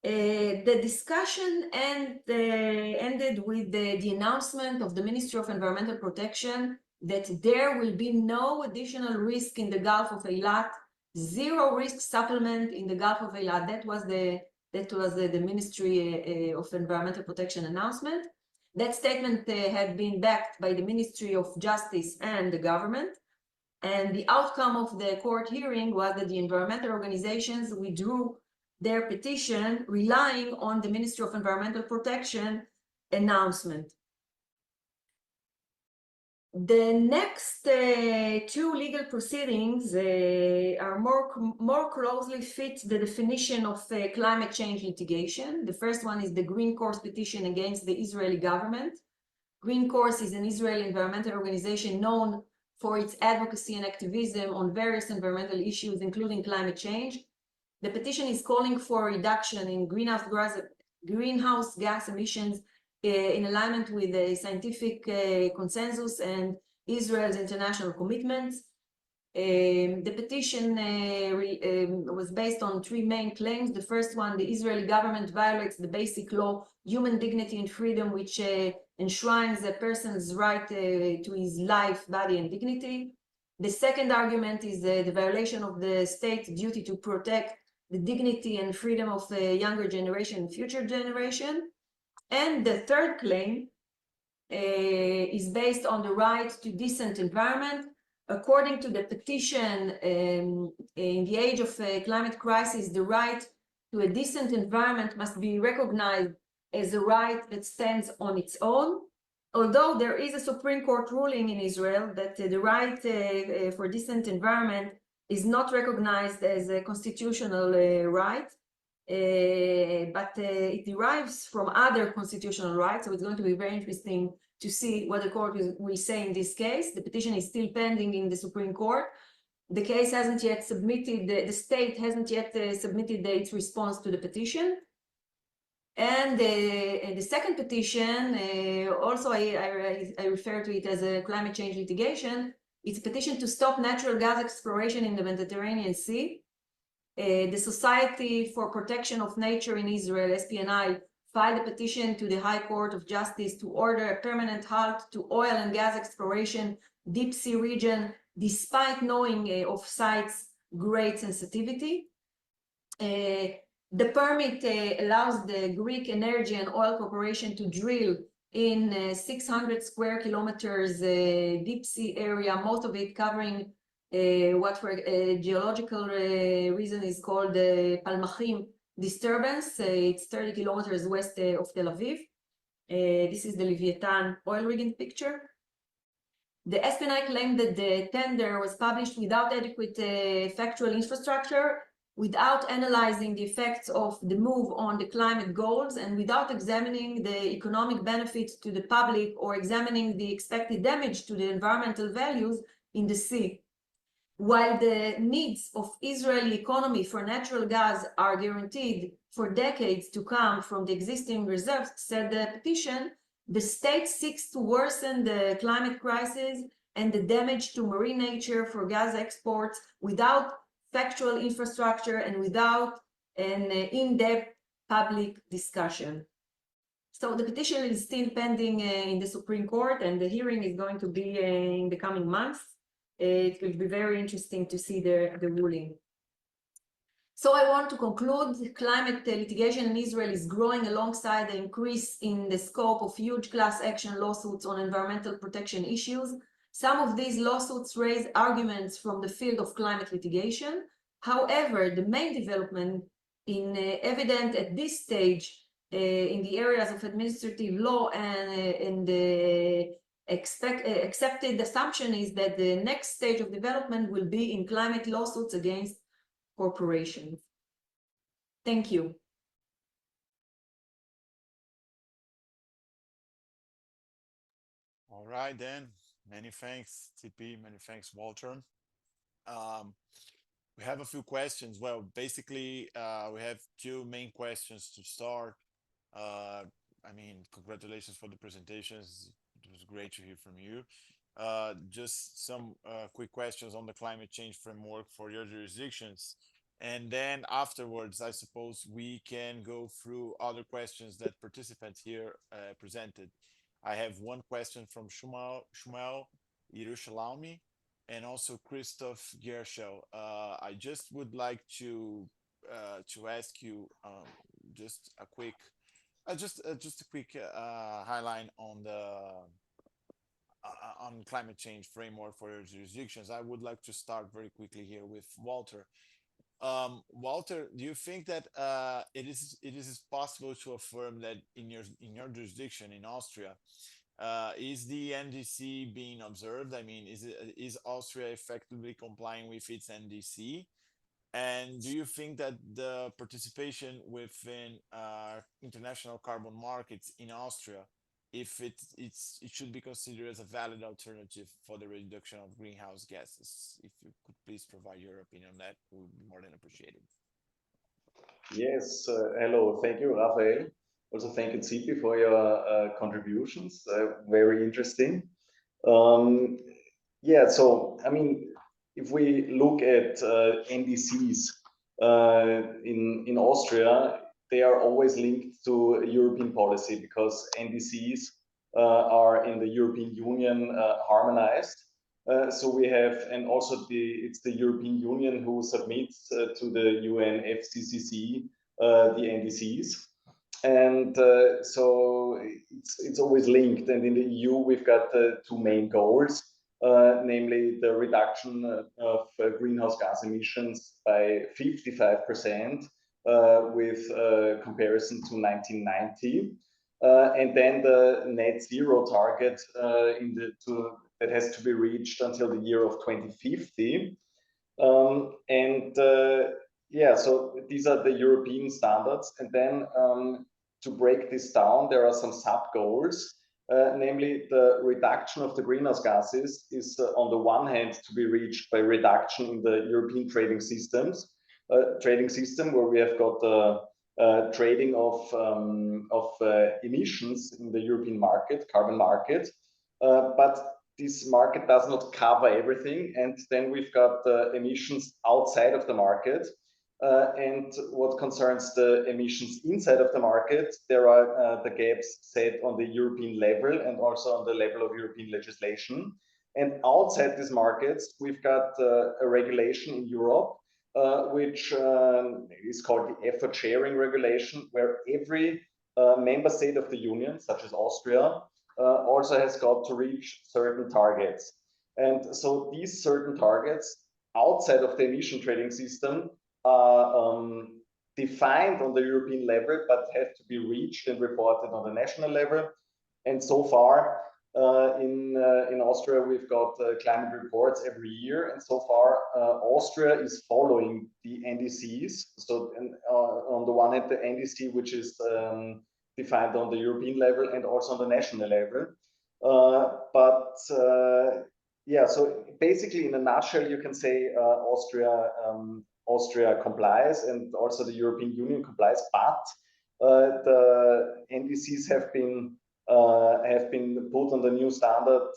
The discussion ended with the announcement of the Ministry of Environmental Protection that there will be no additional risk in the Gulf of Eilat, zero risk supplement in the Gulf of Eilat. That was the Ministry of Environmental Protection announcement. That statement had been backed by the Ministry of Justice and the government. And the outcome of the court hearing was that the environmental organizations withdrew their petition, relying on the Ministry of Environmental Protection announcement. The next two legal proceedings are more closely fit the definition of climate change litigation. The first one is the Green Course petition against the Israeli government. Green Course is an Israeli environmental organization known for its advocacy and activism on various environmental issues, including climate change. The petition is calling for a reduction in greenhouse gas emissions in alignment with the scientific consensus and Israel's international commitments. The petition was based on three main claims. The first one, the Israeli government violates the basic law, human dignity and freedom, which enshrines a person's right to his life, body, and dignity. The second argument is the violation of the state's duty to protect the dignity and freedom of the younger generation and future generation. And the third claim is based on the right to decent environment. According to the petition, in the age of climate crisis, the right to a decent environment must be recognized as a right that stands on its own. Although there is a Supreme Court ruling in Israel that the right for decent environment is not recognized as a constitutional right, but it derives from other constitutional rights. So it's going to be very interesting to see what the court will say in this case. The petition is still pending in the Supreme Court. The case hasn't yet submitted, the state hasn't yet submitted its response to the petition. And the second petition, also I refer to it as a climate change litigation. It's a petition to stop natural gas exploration in the Mediterranean Sea. The Society for Protection of Nature in Israel, SPNI, filed a petition to the High Court of Justice to order a permanent halt to oil and gas exploration deep sea region, despite knowing of sites' great sensitivity. The permit allows the Greek Energy and Oil Corporation to drill in 600 square kilometers deep sea area, most of it covering what for geological reason is called the Palmachim disturbance. It's 30 kilometers west of Tel Aviv. This is the Leviathan oil rigging picture. The SPNI claimed that the tender was published without adequate factual infrastructure, without analyzing the effects of the move on the climate goals, and without examining the economic benefits to the public or examining the expected damage to the environmental values in the sea. While the needs of Israeli economy for natural gas are guaranteed for decades to come from the existing reserves, said the petition, the state seeks to worsen the climate crisis and the damage to marine nature for gas exports without factual infrastructure and without an in-depth public discussion. So the petition is still pending in the Supreme Court, and the hearing is going to be in the coming months. It will be very interesting to see the ruling. So I want to conclude, climate litigation in Israel is growing alongside the increase in the scope of huge class action lawsuits on environmental protection issues. Some of these lawsuits raise arguments from the field of climate litigation. However, the main development evident at this stage in the areas of administrative law, and the accepted assumption is that the next stage of development will be in climate lawsuits against corporations. Thank you. All right, then. Many thanks, TP. Many thanks, Walter. Um, we have a few questions. Well, basically, we have two main questions to start. Uh, I mean, congratulations for the presentations. It was great to hear from you. Just some quick questions on the climate change framework for your jurisdictions. And then afterwards, I suppose we can go through other questions that participants here presented. I have one question from Shumal Yerushalmi and also Christoph Gershel. I just would like to ask you just a quick just a quick highlight on the on climate change framework for your jurisdictions. I would like to start very quickly here with Walter. Walter, do you think that it is possible to affirm that in your jurisdiction in Austria, is the NDC being observed? I mean, is Austria effectively complying with its NDC? And do you think that the participation within international carbon markets in Austria, if it should be considered as a valid alternative for the reduction of greenhouse gases? If you could please provide your opinion on that, would be more than appreciated. Yes, hello. Thank you, Rafael. Also, thank you, Zipi, for your contributions. Very interesting. Um, yeah, so I mean, if we look at NDCs in Austria, they are always linked to European policy because NDCs are in the European Union harmonized. So we have, and also it's the European Union who submits to the UNFCCC the NDCs. And so it's always linked. And in the EU, we've got two main goals, namely the reduction of greenhouse gas emissions by 55% with comparison to 1990. And then the net zero target that has to be reached until the year of 2050. Yeah, so these are the European standards. And then to break this down, there are some sub goals. Namely, the reduction of the greenhouse gases is on the one hand to be reached by reduction in the European trading system, where we have got trading of emissions in the European market, carbon market. But this market does not cover everything, and then we've got the emissions outside of the market. And what concerns the emissions inside of the market, there are the gaps set on the European level and also on the level of European legislation. And outside these markets, we've got a regulation in Europe, which is called the effort sharing regulation, where every member state of the Union, such as Austria, also has got to reach certain targets. And so these certain targets outside of the emission trading system are defined on the European level, but have to be reached and reported on the national level. And so far in Austria, we've got climate reports every year. And so far, Austria is following the NDCs. So on the one hand, the NDC, which is defined on the European level and also on the national level. Yeah, so basically in a nutshell, you can say Austria complies and also the European Union complies, but the NDCs have been put on the new standard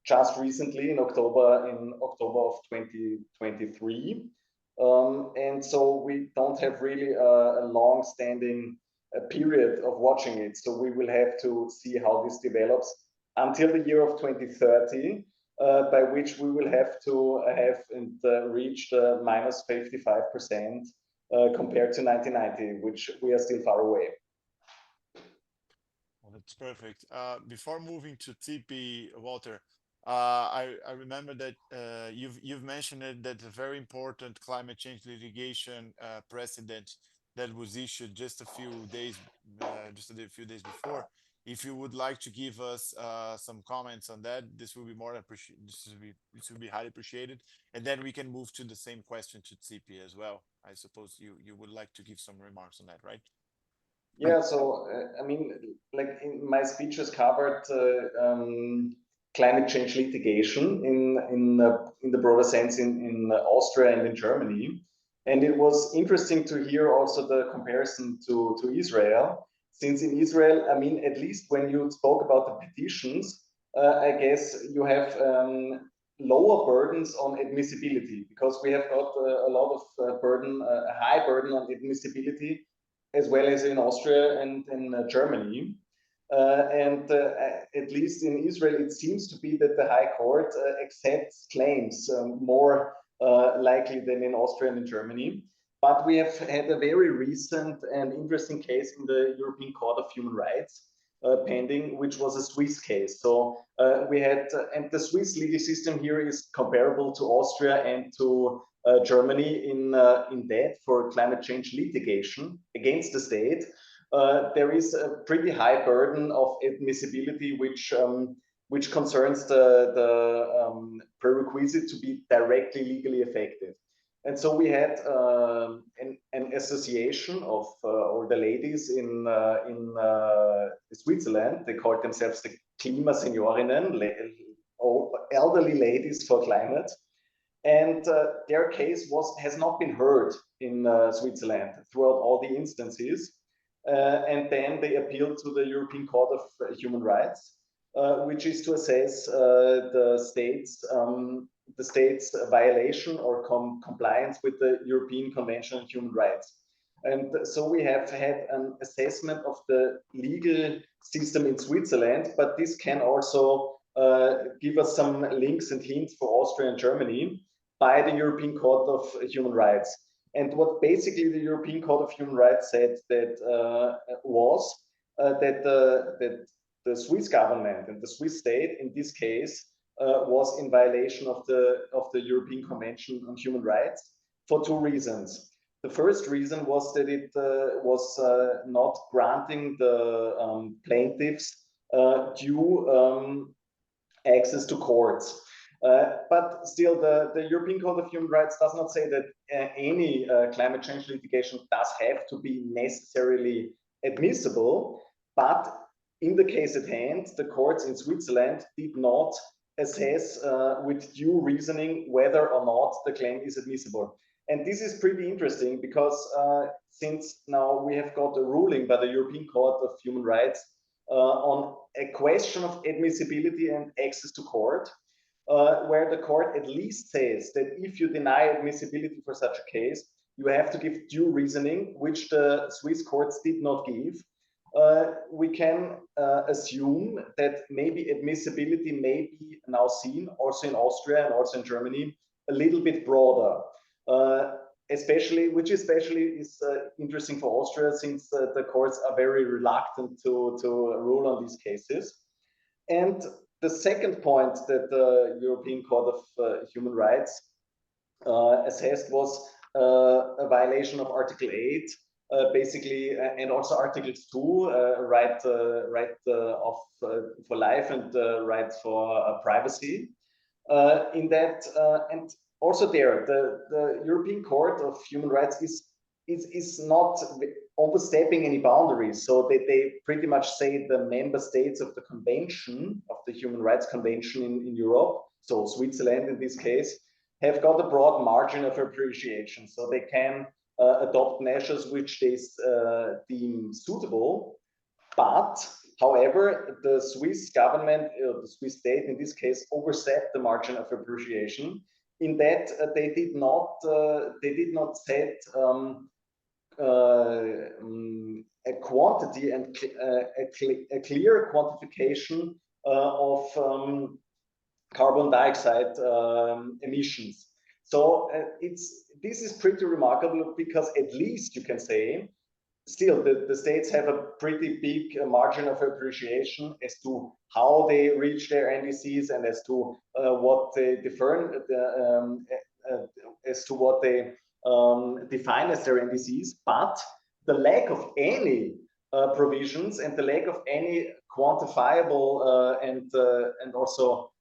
just recently in October of 2023. And so we don't have really a long-standing period of watching it. So we will have to see how this develops until the year of 2030, by which we will have to have reached minus 55% compared to 1990, which we are still far away. Well, that's perfect. Before moving to TP, Walter, I remember that you've mentioned it, that a very important climate change litigation precedent that was issued just a few days, few days before. If you would like to give us some comments on that, this will be more appreciated. This will be highly appreciated, and then we can move to the same question to Tsipi as well. I suppose you would like to give some remarks on that, right? Yeah, so I mean, like in my speech has covered climate change litigation in the broader sense in Austria and in Germany, and it was interesting to hear also the comparison to Israel, since in Israel, I mean, at least when you spoke about the petitions, I guess you have lower burdens on admissibility, because we have got a lot of burden, a high burden on admissibility, as well as in Austria and in Germany. And at least in Israel, it seems to be that the High Court accepts claims more likely than in Austria and in Germany. But we have had a very recent and interesting case in the European Court of Human Rights pending, which was a Swiss case. So we had, and the Swiss legal system here is comparable to Austria and to Germany in that for climate change litigation against the state. There is a pretty high burden of admissibility, which concerns the prerequisite to be directly legally effective. And so we had an association of all the ladies in Switzerland. They called themselves the Klimaseniorinnen, elderly ladies for climate. And their case has not been heard in Switzerland throughout all the instances. And then they appealed to the European Court of Human Rights, which is to assess the state's violation or compliance with the European Convention on Human Rights. And so we have had an assessment of the legal system in Switzerland, but this can also give us some links and hints for Austria and Germany by the European Court of Human Rights. And what basically the European Court of Human Rights said that was that the Swiss government and the Swiss state in this case was in violation of the European Convention on Human Rights for two reasons. The first reason was that it was not granting the plaintiffs due access to courts. But still, the European Court of Human Rights does not say that any climate change litigation does have to be necessarily admissible. But in the case at hand, the courts in Switzerland did not assess with due reasoning whether or not the claim is admissible. And this is pretty interesting because since now we have got a ruling by the European Court of Human Rights on a question of admissibility and access to court, where the court at least says that if you deny admissibility for such a case, you have to give due reasoning, which the Swiss courts did not give. We can assume that maybe admissibility may be now seen also in Austria and also in Germany a little bit broader, which especially is interesting for Austria, since the courts are very reluctant to rule on these cases. And the second point that the European Court of Human Rights assessed was a violation of Article 8, basically, and also Articles 2, right of for life and right for privacy. In that, and also there, the European Court of Human Rights is not overstepping any boundaries. So they pretty much say the member states of the convention, of the Human Rights Convention in Europe, so Switzerland in this case, have got a broad margin of appreciation. So they can adopt measures which they deem suitable. But however, the Swiss government, the Swiss state in this case, overstepped the margin of appreciation in that they did not set a quantity and a clear quantification of carbon dioxide emissions. So this is pretty remarkable, because at least you can say still the states have a pretty big margin of appreciation as to how they reach their NDCs and as to what they define as to what they define as their NDCs. But the lack of any provisions and the lack of any quantifiable and also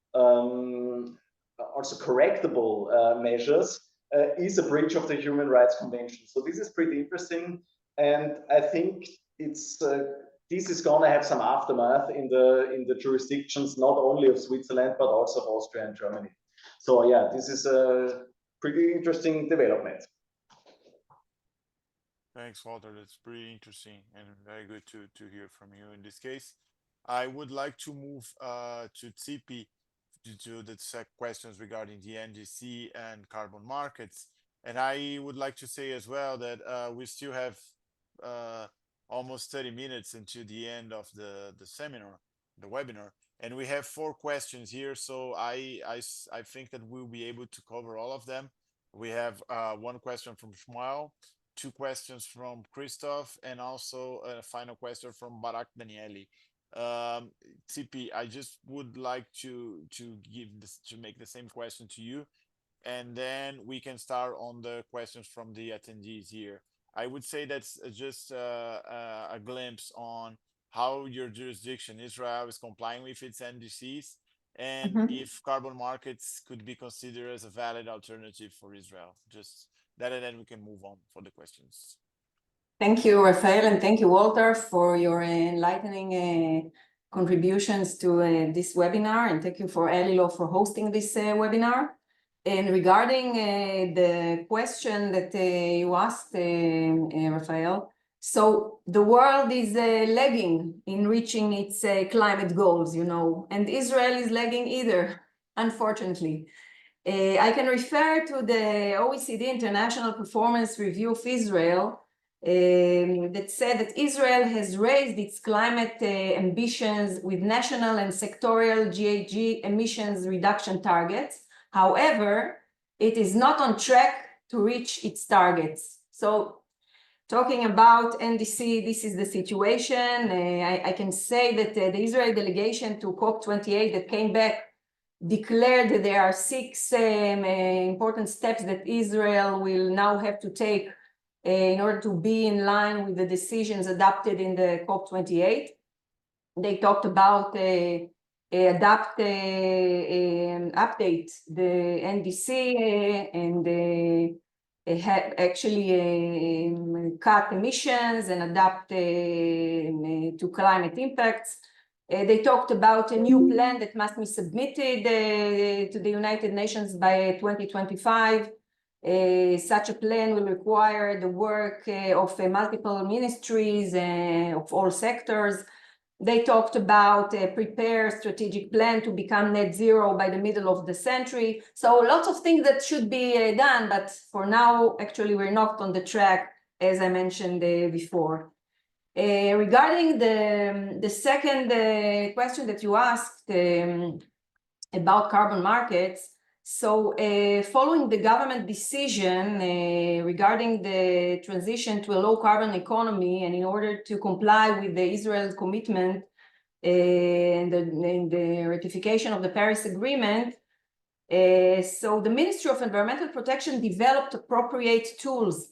correctable measures is a breach of the Human Rights Convention. So this is pretty interesting, and I think it's this is going to have some aftermath in the jurisdictions not only of Switzerland but also of Austria and Germany. So yeah, this is a pretty interesting development. Thanks, Walter. That's pretty interesting and very good to hear from you in this case. I would like to move to Tsipi to the questions regarding the NDC and carbon markets. And I would like to say as well that we still have almost 30 minutes until the end of the seminar, the webinar, and we have 4 questions here. So I think that we'll be able to cover all of them. We have 1 question from Shmuel, 2 questions from Christoph, and also a final question from Barak Danieli. Tsipi, I just would like to make the same question to you, and then we can start on the questions from the attendees here. I would say that's just a glimpse on how your jurisdiction, Israel, is complying with its NDCs, and if carbon markets could be considered as a valid alternative for Israel. Just that, and then we can move on for the questions. Thank you, Rafael, and thank you, Walter, for your enlightening contributions to this webinar, and thank you for Elilo for hosting this webinar. And regarding the question that you asked, Rafael, so the world is lagging in reaching its climate goals, you know, and Israel is lagging either, unfortunately. I can refer to the OECD International Performance Review of Israel that said that Israel has raised its climate ambitions with national and sectorial GHG emissions reduction targets. However, it is not on track to reach its targets. So talking about NDC, this is the situation. I can say that the Israel delegation to COP28 that came back declared that there are 6 important steps that Israel will now have to take in order to be in line with the decisions adopted in the COP28. They talked about update the NDC and actually cut emissions and adapt to climate impacts. They talked about a new plan that must be submitted to the United Nations by 2025. Such a plan will require the work of multiple ministries of all sectors. They talked about prepare a strategic plan to become net zero by the middle of the century. So lots of things that should be done, but for now, actually, we're not on the track, as I mentioned before. Regarding the second question that you asked about carbon markets, so following the government decision regarding the transition to a low carbon economy, and in order to comply with the Israel's commitment and the ratification of the Paris Agreement, so the Ministry of Environmental Protection developed appropriate tools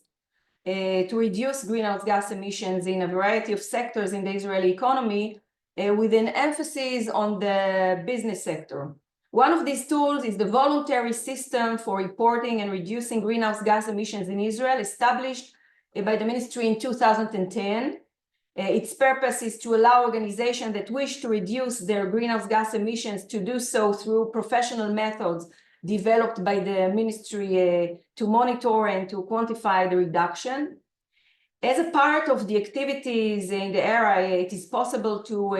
to reduce greenhouse gas emissions in a variety of sectors in the Israeli economy, with an emphasis on the business sector. One of these tools is the voluntary system for reporting and reducing greenhouse gas emissions in Israel, established by the ministry in 2010. Its purpose is to allow organizations that wish to reduce their greenhouse gas emissions to do so through professional methods developed by the ministry to monitor and to quantify the reduction. As a part of the activities in the area, it is possible to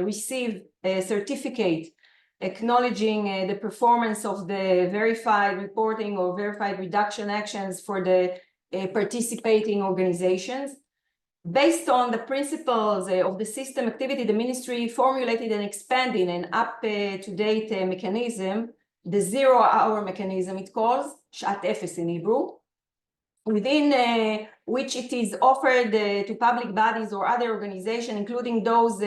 receive a certificate acknowledging the performance of the verified reporting or verified reduction actions for the participating organizations. Based on the principles of the system activity, the ministry formulated and expanded an up-to-date mechanism, the zero-hour mechanism it calls, Shat Efes in Hebrew, within which it is offered to public bodies or other organizations, including those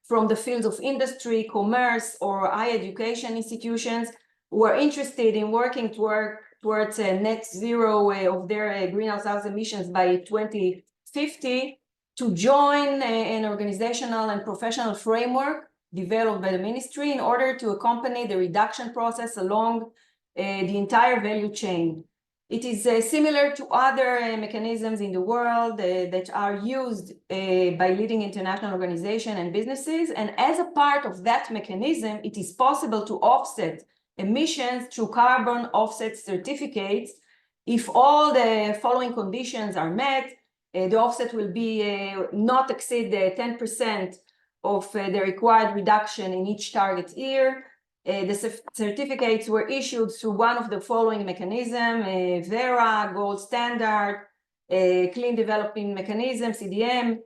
from the fields of industry, commerce, or higher education institutions who are interested in working towards net zero of their greenhouse gas emissions by 2030. 50 to join an organizational and professional framework developed by the ministry in order to accompany the reduction process along the entire value chain. It is similar to other mechanisms in the world that are used by leading international organizations and businesses. And as a part of that mechanism, it is possible to offset emissions through carbon offset certificates. If all the following conditions are met, the offset will be not exceed 10% of the required reduction in each target year. The certificates were issued through one of the following mechanisms: VERA, Gold Standard, Clean Developing Mechanism, CDM,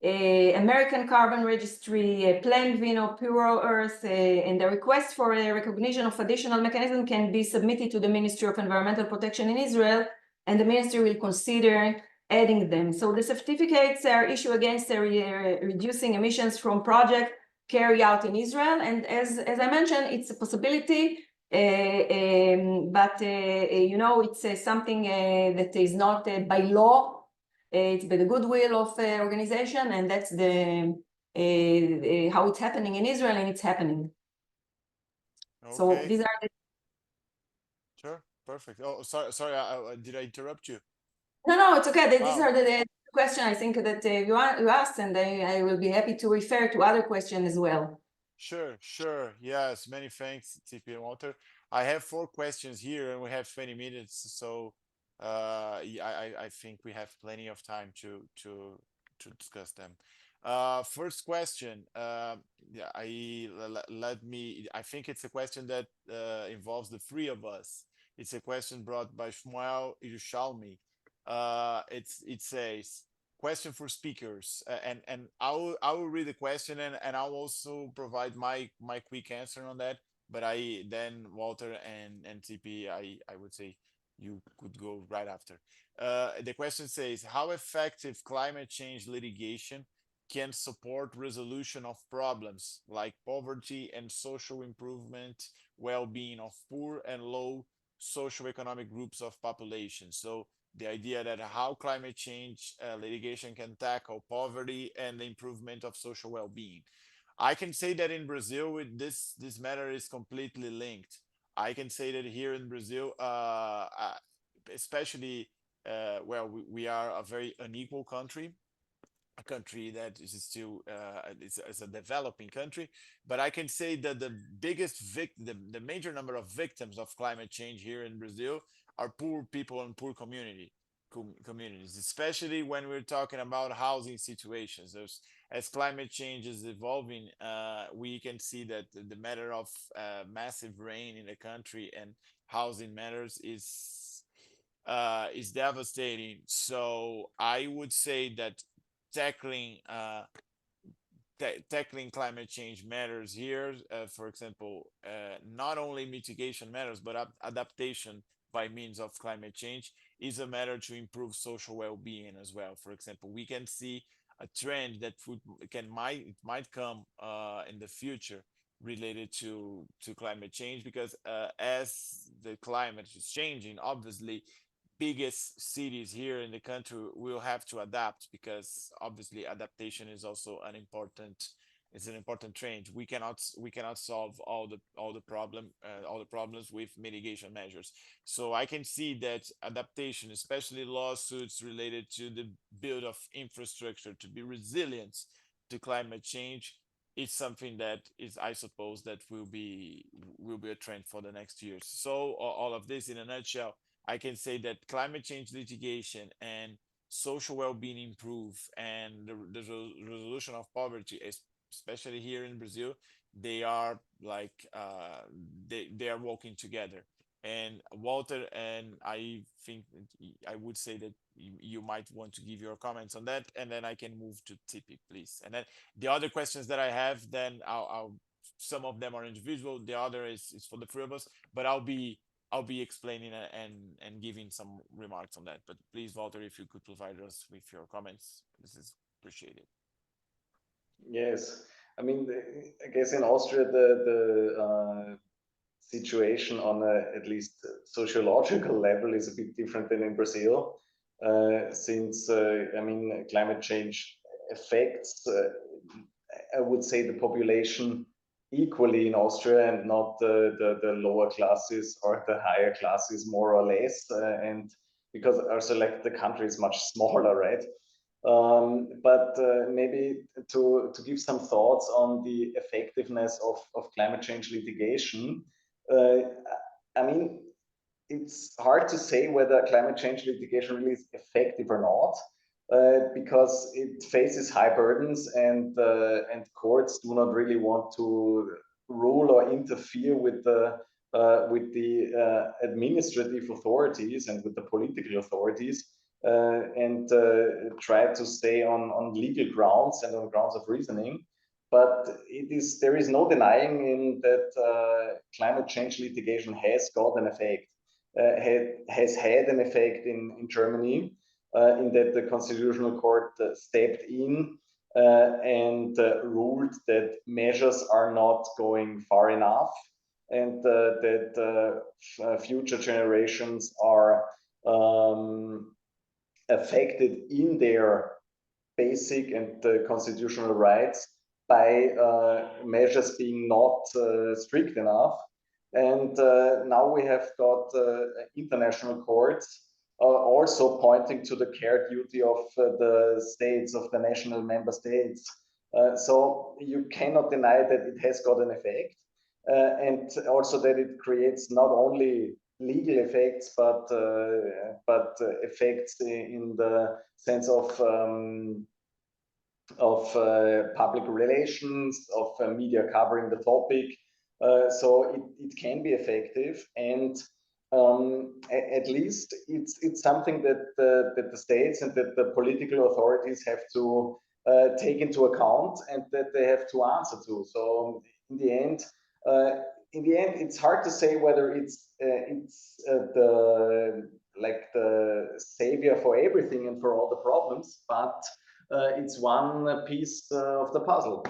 American Carbon Registry, Plain Vino, Pure Earth, and the request for a recognition of additional mechanism can be submitted to the Ministry of Environmental Protection in Israel, and the ministry will consider adding them. So the certificates are issued against reducing emissions from projects carry out in Israel, and as I mentioned, it's a possibility, but you know, it's something that is not by law. It's by the goodwill of organization, and that's the how it's happening in Israel, and it's happening. Okay. So these are the... Sure, perfect. Oh, sorry, did I interrupt you? No, it's okay. These Wow. are the questions I think that you asked, and I will be happy to refer to other questions as well. Sure. Yes, many thanks, TP and Walter. I have 4 questions here, and we have 20 minutes, so I think we have plenty of time to discuss them. First question. Yeah, I think it's a question that involves the 3 of us. It's a question brought by Shmuel Yerushalmi. It says, question for speakers, and I will read the question, and I'll also provide my quick answer on that. But then Walter and TP, I would say you could go right after. The question says, how effective climate change litigation can support resolution of problems like poverty and social improvement, well-being of poor and low socioeconomic groups of population. So the idea that how climate change litigation can tackle poverty and the improvement of social well-being. I can say that in Brazil, this matter is completely linked. I can say that here in Brazil, especially, well, we are a very unequal country, a country that is still is a developing country, but I can say that the biggest the major number of victims of climate change here in Brazil are poor people and poor communities, especially when we're talking about housing situations. As climate change is evolving, we can see that the matter of massive rain in the country and housing matters is devastating. So I would say that tackling climate change matters here. For example, not only mitigation matters, but adaptation by means of climate change is a matter to improve social well-being as well. For example, we can see a trend that might come in the future related to climate change, because as the climate is changing, obviously biggest cities here in the country will have to adapt, because obviously adaptation is also an important trend. We cannot solve all the problems with mitigation measures. So I can see that adaptation, especially lawsuits related to the build of infrastructure to be resilient to climate change, it's something that is, I suppose, that will be a trend for the next years. So all of this in a nutshell, I can say that climate change litigation and social well-being improve, and the resolution of poverty, especially here in Brazil, they are like they are working together. And Walter, and I think I would say that you might want to give your comments on that, and then I can move to Tipi, please. And then the other questions that I have, then I'll some of them are individual, the other is for the 3 of us, but I'll be explaining and giving some remarks on that. But please, Walter, if you could provide us with your comments, this is appreciated. Yes, I mean, I guess in Austria the situation on at least sociological level is a bit different than in Brazil. since I mean, climate change affects, I would say, the population equally in Austria, and not the lower classes or the higher classes more or less. And because also, like, the country is much smaller, right? But maybe to give some thoughts on the effectiveness of climate change litigation. I mean, it's hard to say whether climate change litigation really is effective or not, because it faces high burdens, and courts do not really want to rule or interfere with the administrative authorities and with the political authorities, and try to stay on legal grounds and on grounds of reasoning. But there is no denying in that climate change litigation has got an effect, has had an effect in Germany, in that the Constitutional Court stepped in and ruled that measures are not going far enough, and that future generations are affected in their basic and constitutional rights by measures being not strict enough. And now we have got international courts also pointing to the care duty of the states, of the national member states. So you cannot deny that it has got an effect, and also that it creates not only legal effects, but effects in the sense of public relations, of media covering the topic. So it can be effective, and at least it's something that the states and that the political authorities have to take into account, and that they have to answer to. So in the end, it's hard to say whether it's the savior for everything and for all the problems, but it's one piece of the puzzle.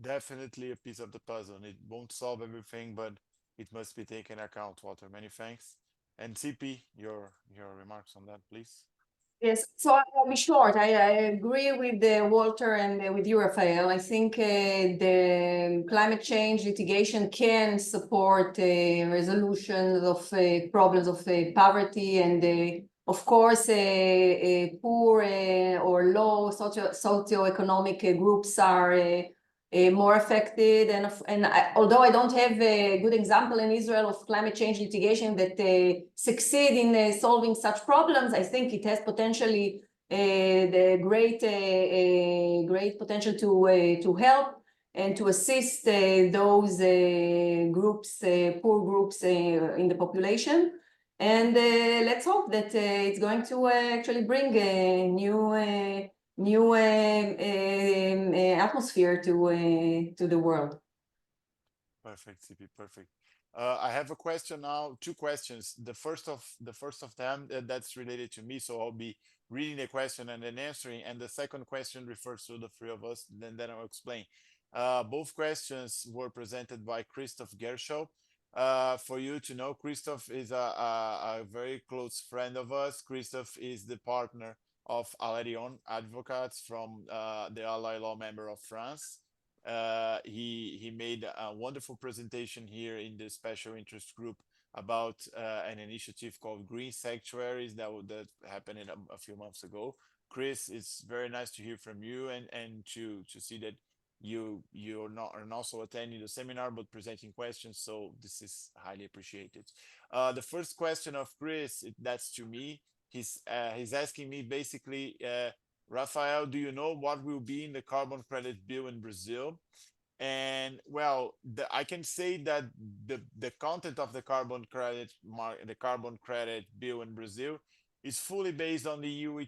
Definitely a piece of the puzzle. It won't solve everything, but it must be taken account, Walter. Many thanks. And CP, your remarks on that, please. Yes, so I'll be short. I agree with Walter and with you, Rafael. I think the climate change litigation can support resolution of problems of poverty, and of course, poor or low socioeconomic groups are more affected. And although I don't have a good example in Israel of climate change litigation that succeed in solving such problems, I think it has potentially the great potential to help and to assist those groups, poor groups in the population. And let's hope that it's going to actually bring a new atmosphere to the world. Perfect, CP, perfect. I have a question now, two questions. The first of them that's related to me, so I'll be reading the question and then answering. And the second question refers to the three of us. Then I'll explain. Both questions were presented by Christoph Gershow. For you to know, Christoph is a very close friend of us. Christoph is the partner of Alarion Advocates from the Ally Law Member of France. He made a wonderful presentation here in the special interest group about an initiative called Green Sanctuaries that happened a few months ago. Chris, it's very nice to hear from you and to see that you're not and also attending the seminar but presenting questions, so this is highly appreciated. The first question of Chris, that's to me. He's asking me basically, Rafael, do you know what will be in the carbon credit bill in Brazil? And well, I can say that the content of the carbon credit bill in Brazil is fully based on the EU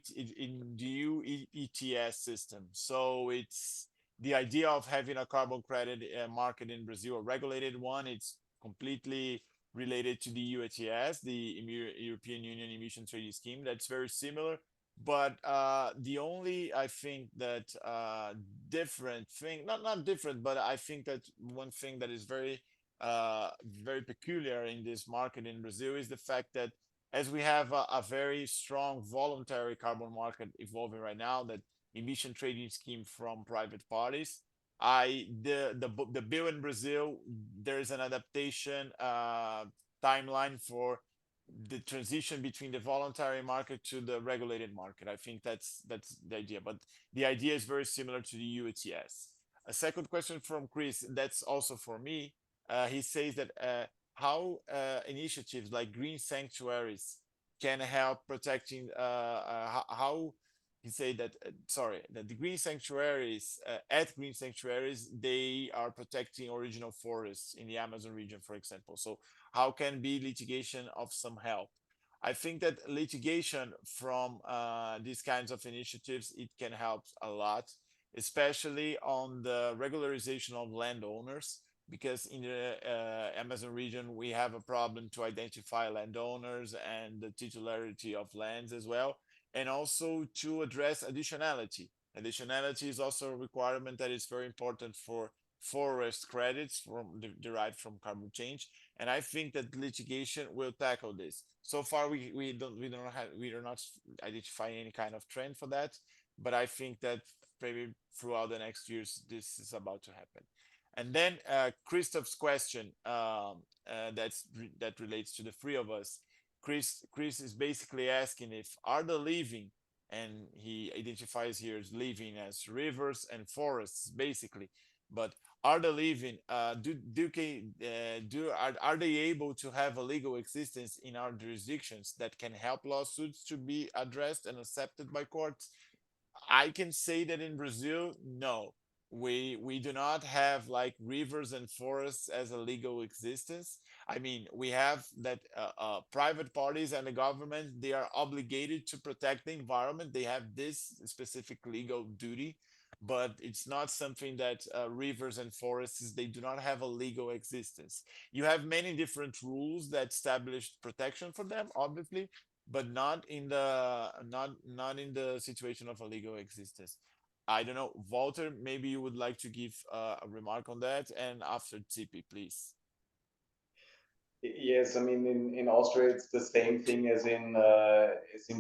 ETS system. So it's the idea of having a carbon credit market in Brazil, a regulated one. It's completely related to the EU ETS, the European Union Emission Trading Scheme. That's very similar. But the only, I think that different thing, not different, but I think that one thing that is very peculiar in this market in Brazil is the fact that as we have a very strong voluntary carbon market evolving right now, that emission trading scheme from private parties, the bill in Brazil, there is an adaptation timeline for the transition between the voluntary market to the regulated market. I think that's the idea, but the idea is very similar to the UETS. A second question from Chris, that's also for me. He says that how initiatives like green sanctuaries can help protecting how he say that sorry, that the green sanctuaries at green sanctuaries, they are protecting original forests in the Amazon region, for example. So how can be litigation of some help? I think that litigation from these kinds of initiatives, it can help a lot, especially on the regularization of landowners, because in the Amazon region, we have a problem to identify landowners and the titularity of lands as well, and also to address additionality. Additionality is also a requirement that is very important for forest credits derived from carbon change, and I think that litigation will tackle this. So far, we do not identify any kind of trend for that, but I think that maybe throughout the next years this is about to happen. And then Christoph's question that relates to the three of us. Chris is basically asking if are the living, and he identifies here as living as rivers and forests basically, but are the living are they able to have a legal existence in our jurisdictions that can help lawsuits to be addressed and accepted by courts? I can say that in Brazil, no, we do not have like rivers and forests as a legal existence. I mean, we have that private parties and the government, they are obligated to protect the environment. They have this specific legal duty, but it's not something that rivers and forests, they do not have a legal existence. You have many different rules that establish protection for them, obviously, but not in the not in the situation of a legal existence. I don't know, Walter, maybe you would like to give a remark on that, and after Zipi, please. Yes, I mean in Austria it's the same thing as in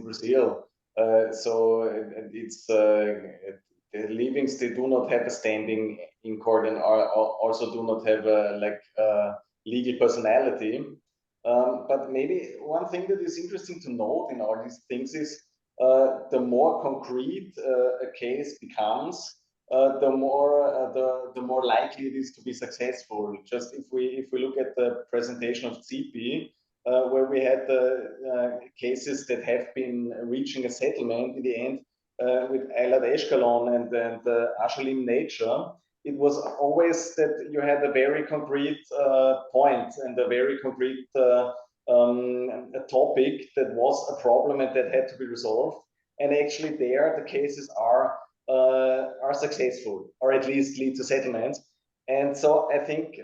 Brazil. It's the livings, they do not have a standing in court and are also do not have a legal personality. But maybe one thing that is interesting to note in all these things is the more concrete a case becomes, the more likely it is to be successful. Just if we look at the presentation of CP, where we had the cases that have been reaching a settlement in the end with Eilad Eshkelon and Ashalim Nature, it was always that you had a very concrete point and a very concrete a topic that was a problem and that had to be resolved. And actually there the cases are successful, or at least lead to settlements. And so I think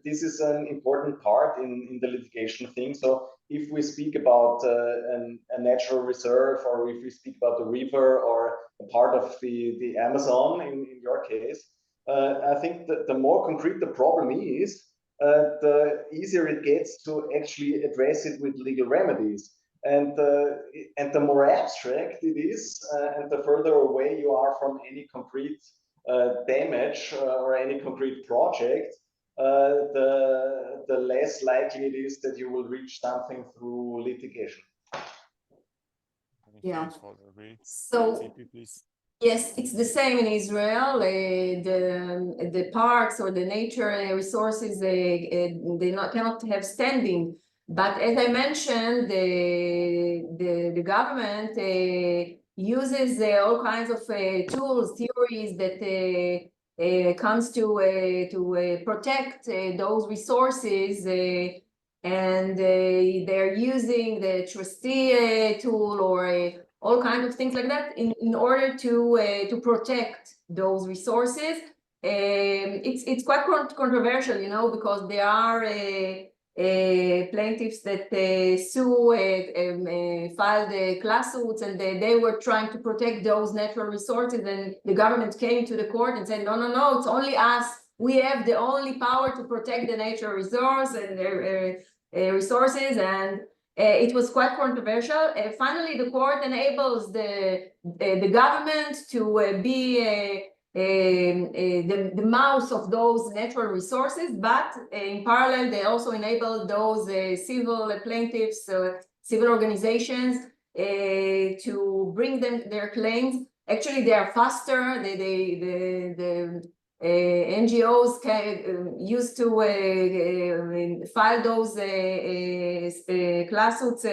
this is an important part in the litigation thing. So if we speak about a natural reserve, or if we speak about the river or a part of the Amazon in your case, I think that the more concrete the problem is, the easier it gets to actually address it with legal remedies. And the more abstract it is, and the further away you are from any concrete damage or any concrete project, the less likely it is that you will reach something through litigation. Yeah. Agree. So Zipi, please. yes, it's the same in Israel. The parks or the nature resources, they cannot have standing. But as I mentioned, the government uses all kinds of tools, theories that comes to protect those resources, and they're using the trustee tool or all kinds of things like that in order to protect those resources. It's quite controversial, you know, because there are plaintiffs that filed class suits, and they were trying to protect those natural resources, and the government came to the court and said, no, it's only us. We have the only power to protect the natural resource and resources, and It was quite controversial. Finally, the court enables the government to be the mouth of those natural resources, but in parallel, they also enable those civil plaintiffs, civil organizations to bring their claims. Actually, they are faster. The NGOs used to file those class suits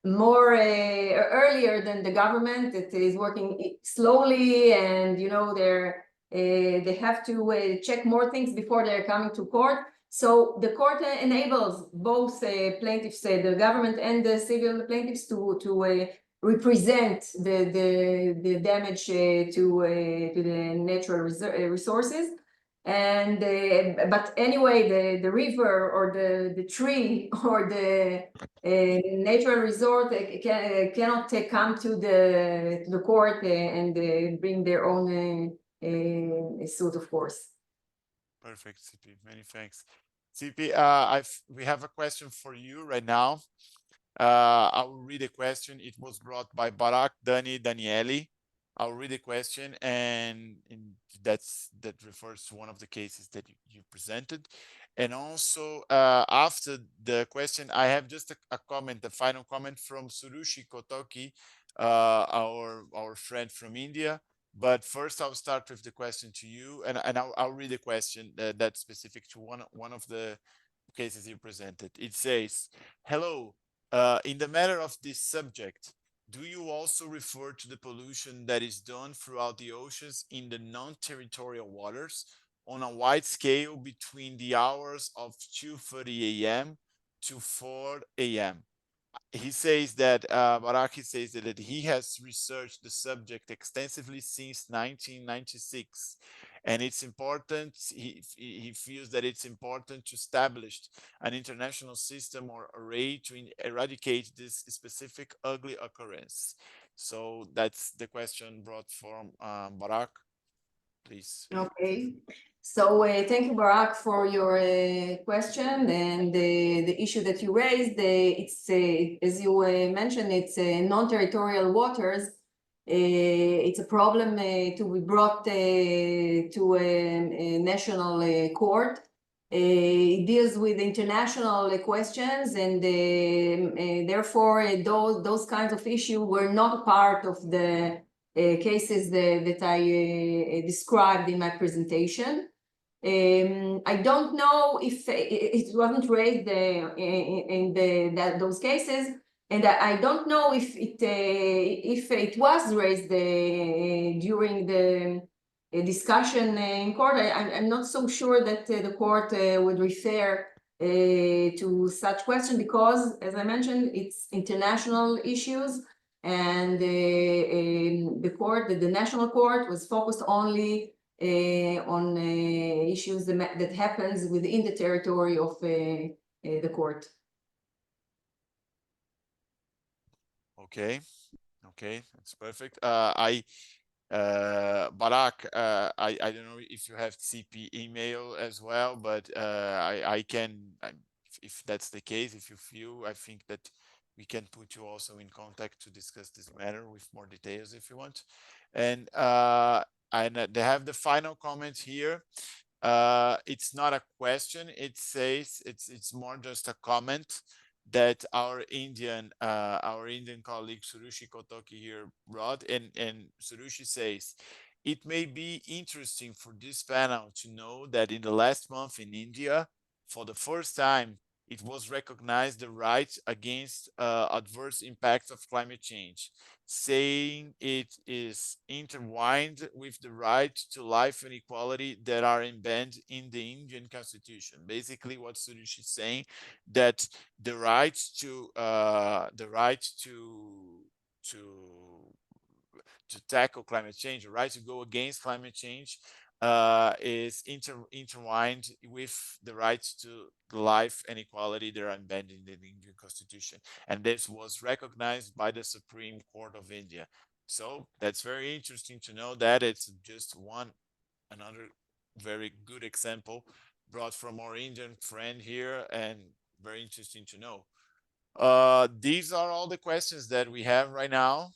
more earlier than the government. It is working slowly, and they have to check more things before they're coming to court. So the court enables both plaintiffs, the government and the civil plaintiffs, to represent the damage to the natural resources. And but anyway, the river or the tree or the natural resort cannot come to the court and bring their own suit, of course. Perfect, CP. Many thanks. CP, we have a question for you right now. I will read the question. It was brought by Barak Danieli. I'll read the question, and that refers to one of the cases that you presented. And also, after the question, I have just a comment, a final comment from Surushi Kotoki, our friend from India. But first, I'll start with the question to you, and I'll read the question that's specific to one of the cases you presented. It says, "Hello. In the matter of this subject, do you also refer to the pollution that is done throughout the oceans in the non-territorial waters on a wide scale between the hours of 2:30 a.m. to 4 a.m.?" He says that Baraki says that he has researched the subject extensively since 1996, and it's important. He feels that it's important to establish an international system or array to eradicate this specific ugly occurrence. So that's the question brought from Barak. Please. Okay. So thank you, Barak, for your question and the issue that you raised. It's as you mentioned, it's non-territorial waters. It's a problem to be brought to a national court. It deals with international questions, and therefore those kinds of issues were not part of the cases that I described in my presentation. I don't know if it wasn't raised in those cases, and I don't know if it was raised during the discussion in court. I'm not so sure that the court would refer to such question because, as I mentioned, it's international issues, and the national court was focused only on issues that happens within the territory of the court. Okay, that's perfect. Barak, I don't know if you have CP email as well, but I can, if that's the case, if you feel, I think that we can put you also in contact to discuss this matter with more details if you want. And they have the final comment here. It's not a question. It says it's more just a comment that our Indian colleague Surushi Kotoki here brought, and Surushi says, "It may be interesting for this panel to know that in the last month in India, for the first time, it was recognized the right against adverse impacts of climate change, saying it is intertwined with the right to life and equality that are embedded in the Indian constitution." Basically, what Surushi is saying, that the right to tackle climate change, the right to go against climate change, is intertwined with the rights to life and equality that are embedded in the Indian constitution, and this was recognized by the Supreme Court of India. So that's very interesting to know that it's just another very good example brought from our Indian friend here, and very interesting to know. These are all the questions that we have right now.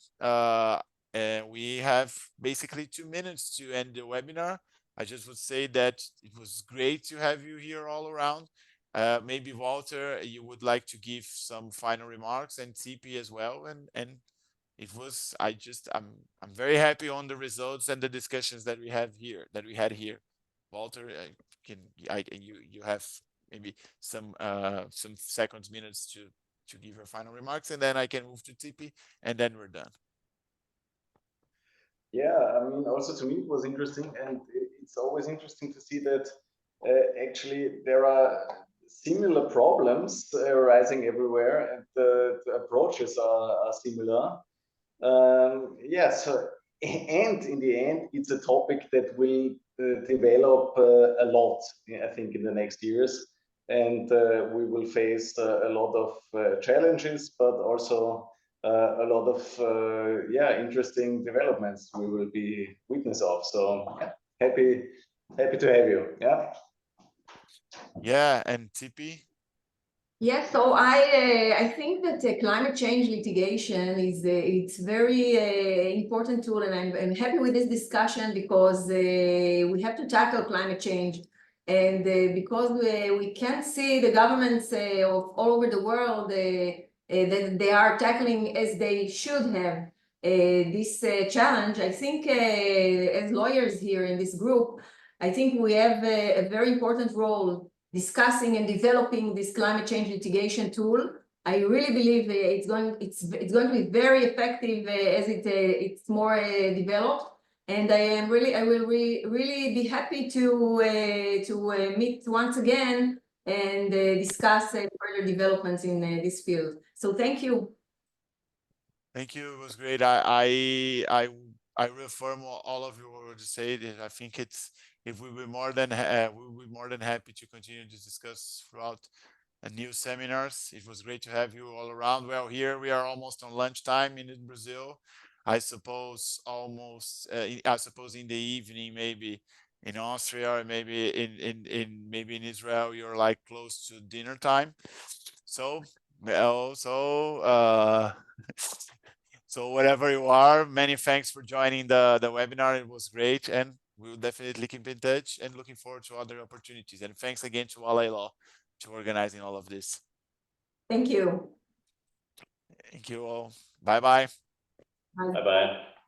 And we have basically 2 minutes to end the webinar. I just would say that it was great to have you here all around. Maybe Walter, you would like to give some final remarks, and TP as well. And it was, I'm very happy on the results and the discussions that we had here. Walter, you have maybe some seconds, minutes to give your final remarks, and then I can move to TP, and then we're done. Yeah, I mean, also to me it was interesting, and it's always interesting to see that actually there are similar problems arising everywhere, and the approaches are similar. Yes, and in the end, it's a topic that will develop a lot, I think, in the next years, and we will face a lot of challenges, but also a lot of interesting developments we will be witness of. So yeah, happy to have you. Yeah, and TP. Yes, so I think that climate change litigation is it's very important tool, and I'm happy with this discussion because we have to tackle climate change, and because we can see the governments of all over the world that they are tackling as they should have this challenge. I think as lawyers here in this group, I think we have a very important role discussing and developing this climate change litigation tool. I really believe it's going to be very effective as it's more developed. And I will really be happy to meet once again and discuss further developments in this field. So thank you. Thank you. It was great. I reaffirm all of you what you said. I think we'll be more than happy to continue to discuss throughout new seminars. It was great to have you all around. Well, here we are almost on lunchtime in Brazil. I suppose in the evening, maybe in Austria, or maybe in Israel, you're like close to dinner time. So so whatever you are, many thanks for joining the webinar. It was great, and we'll definitely keep in touch, and looking forward to other opportunities. And thanks again to LA Law to organizing all of this. Thank you. Thank you all. Bye bye. Bye bye.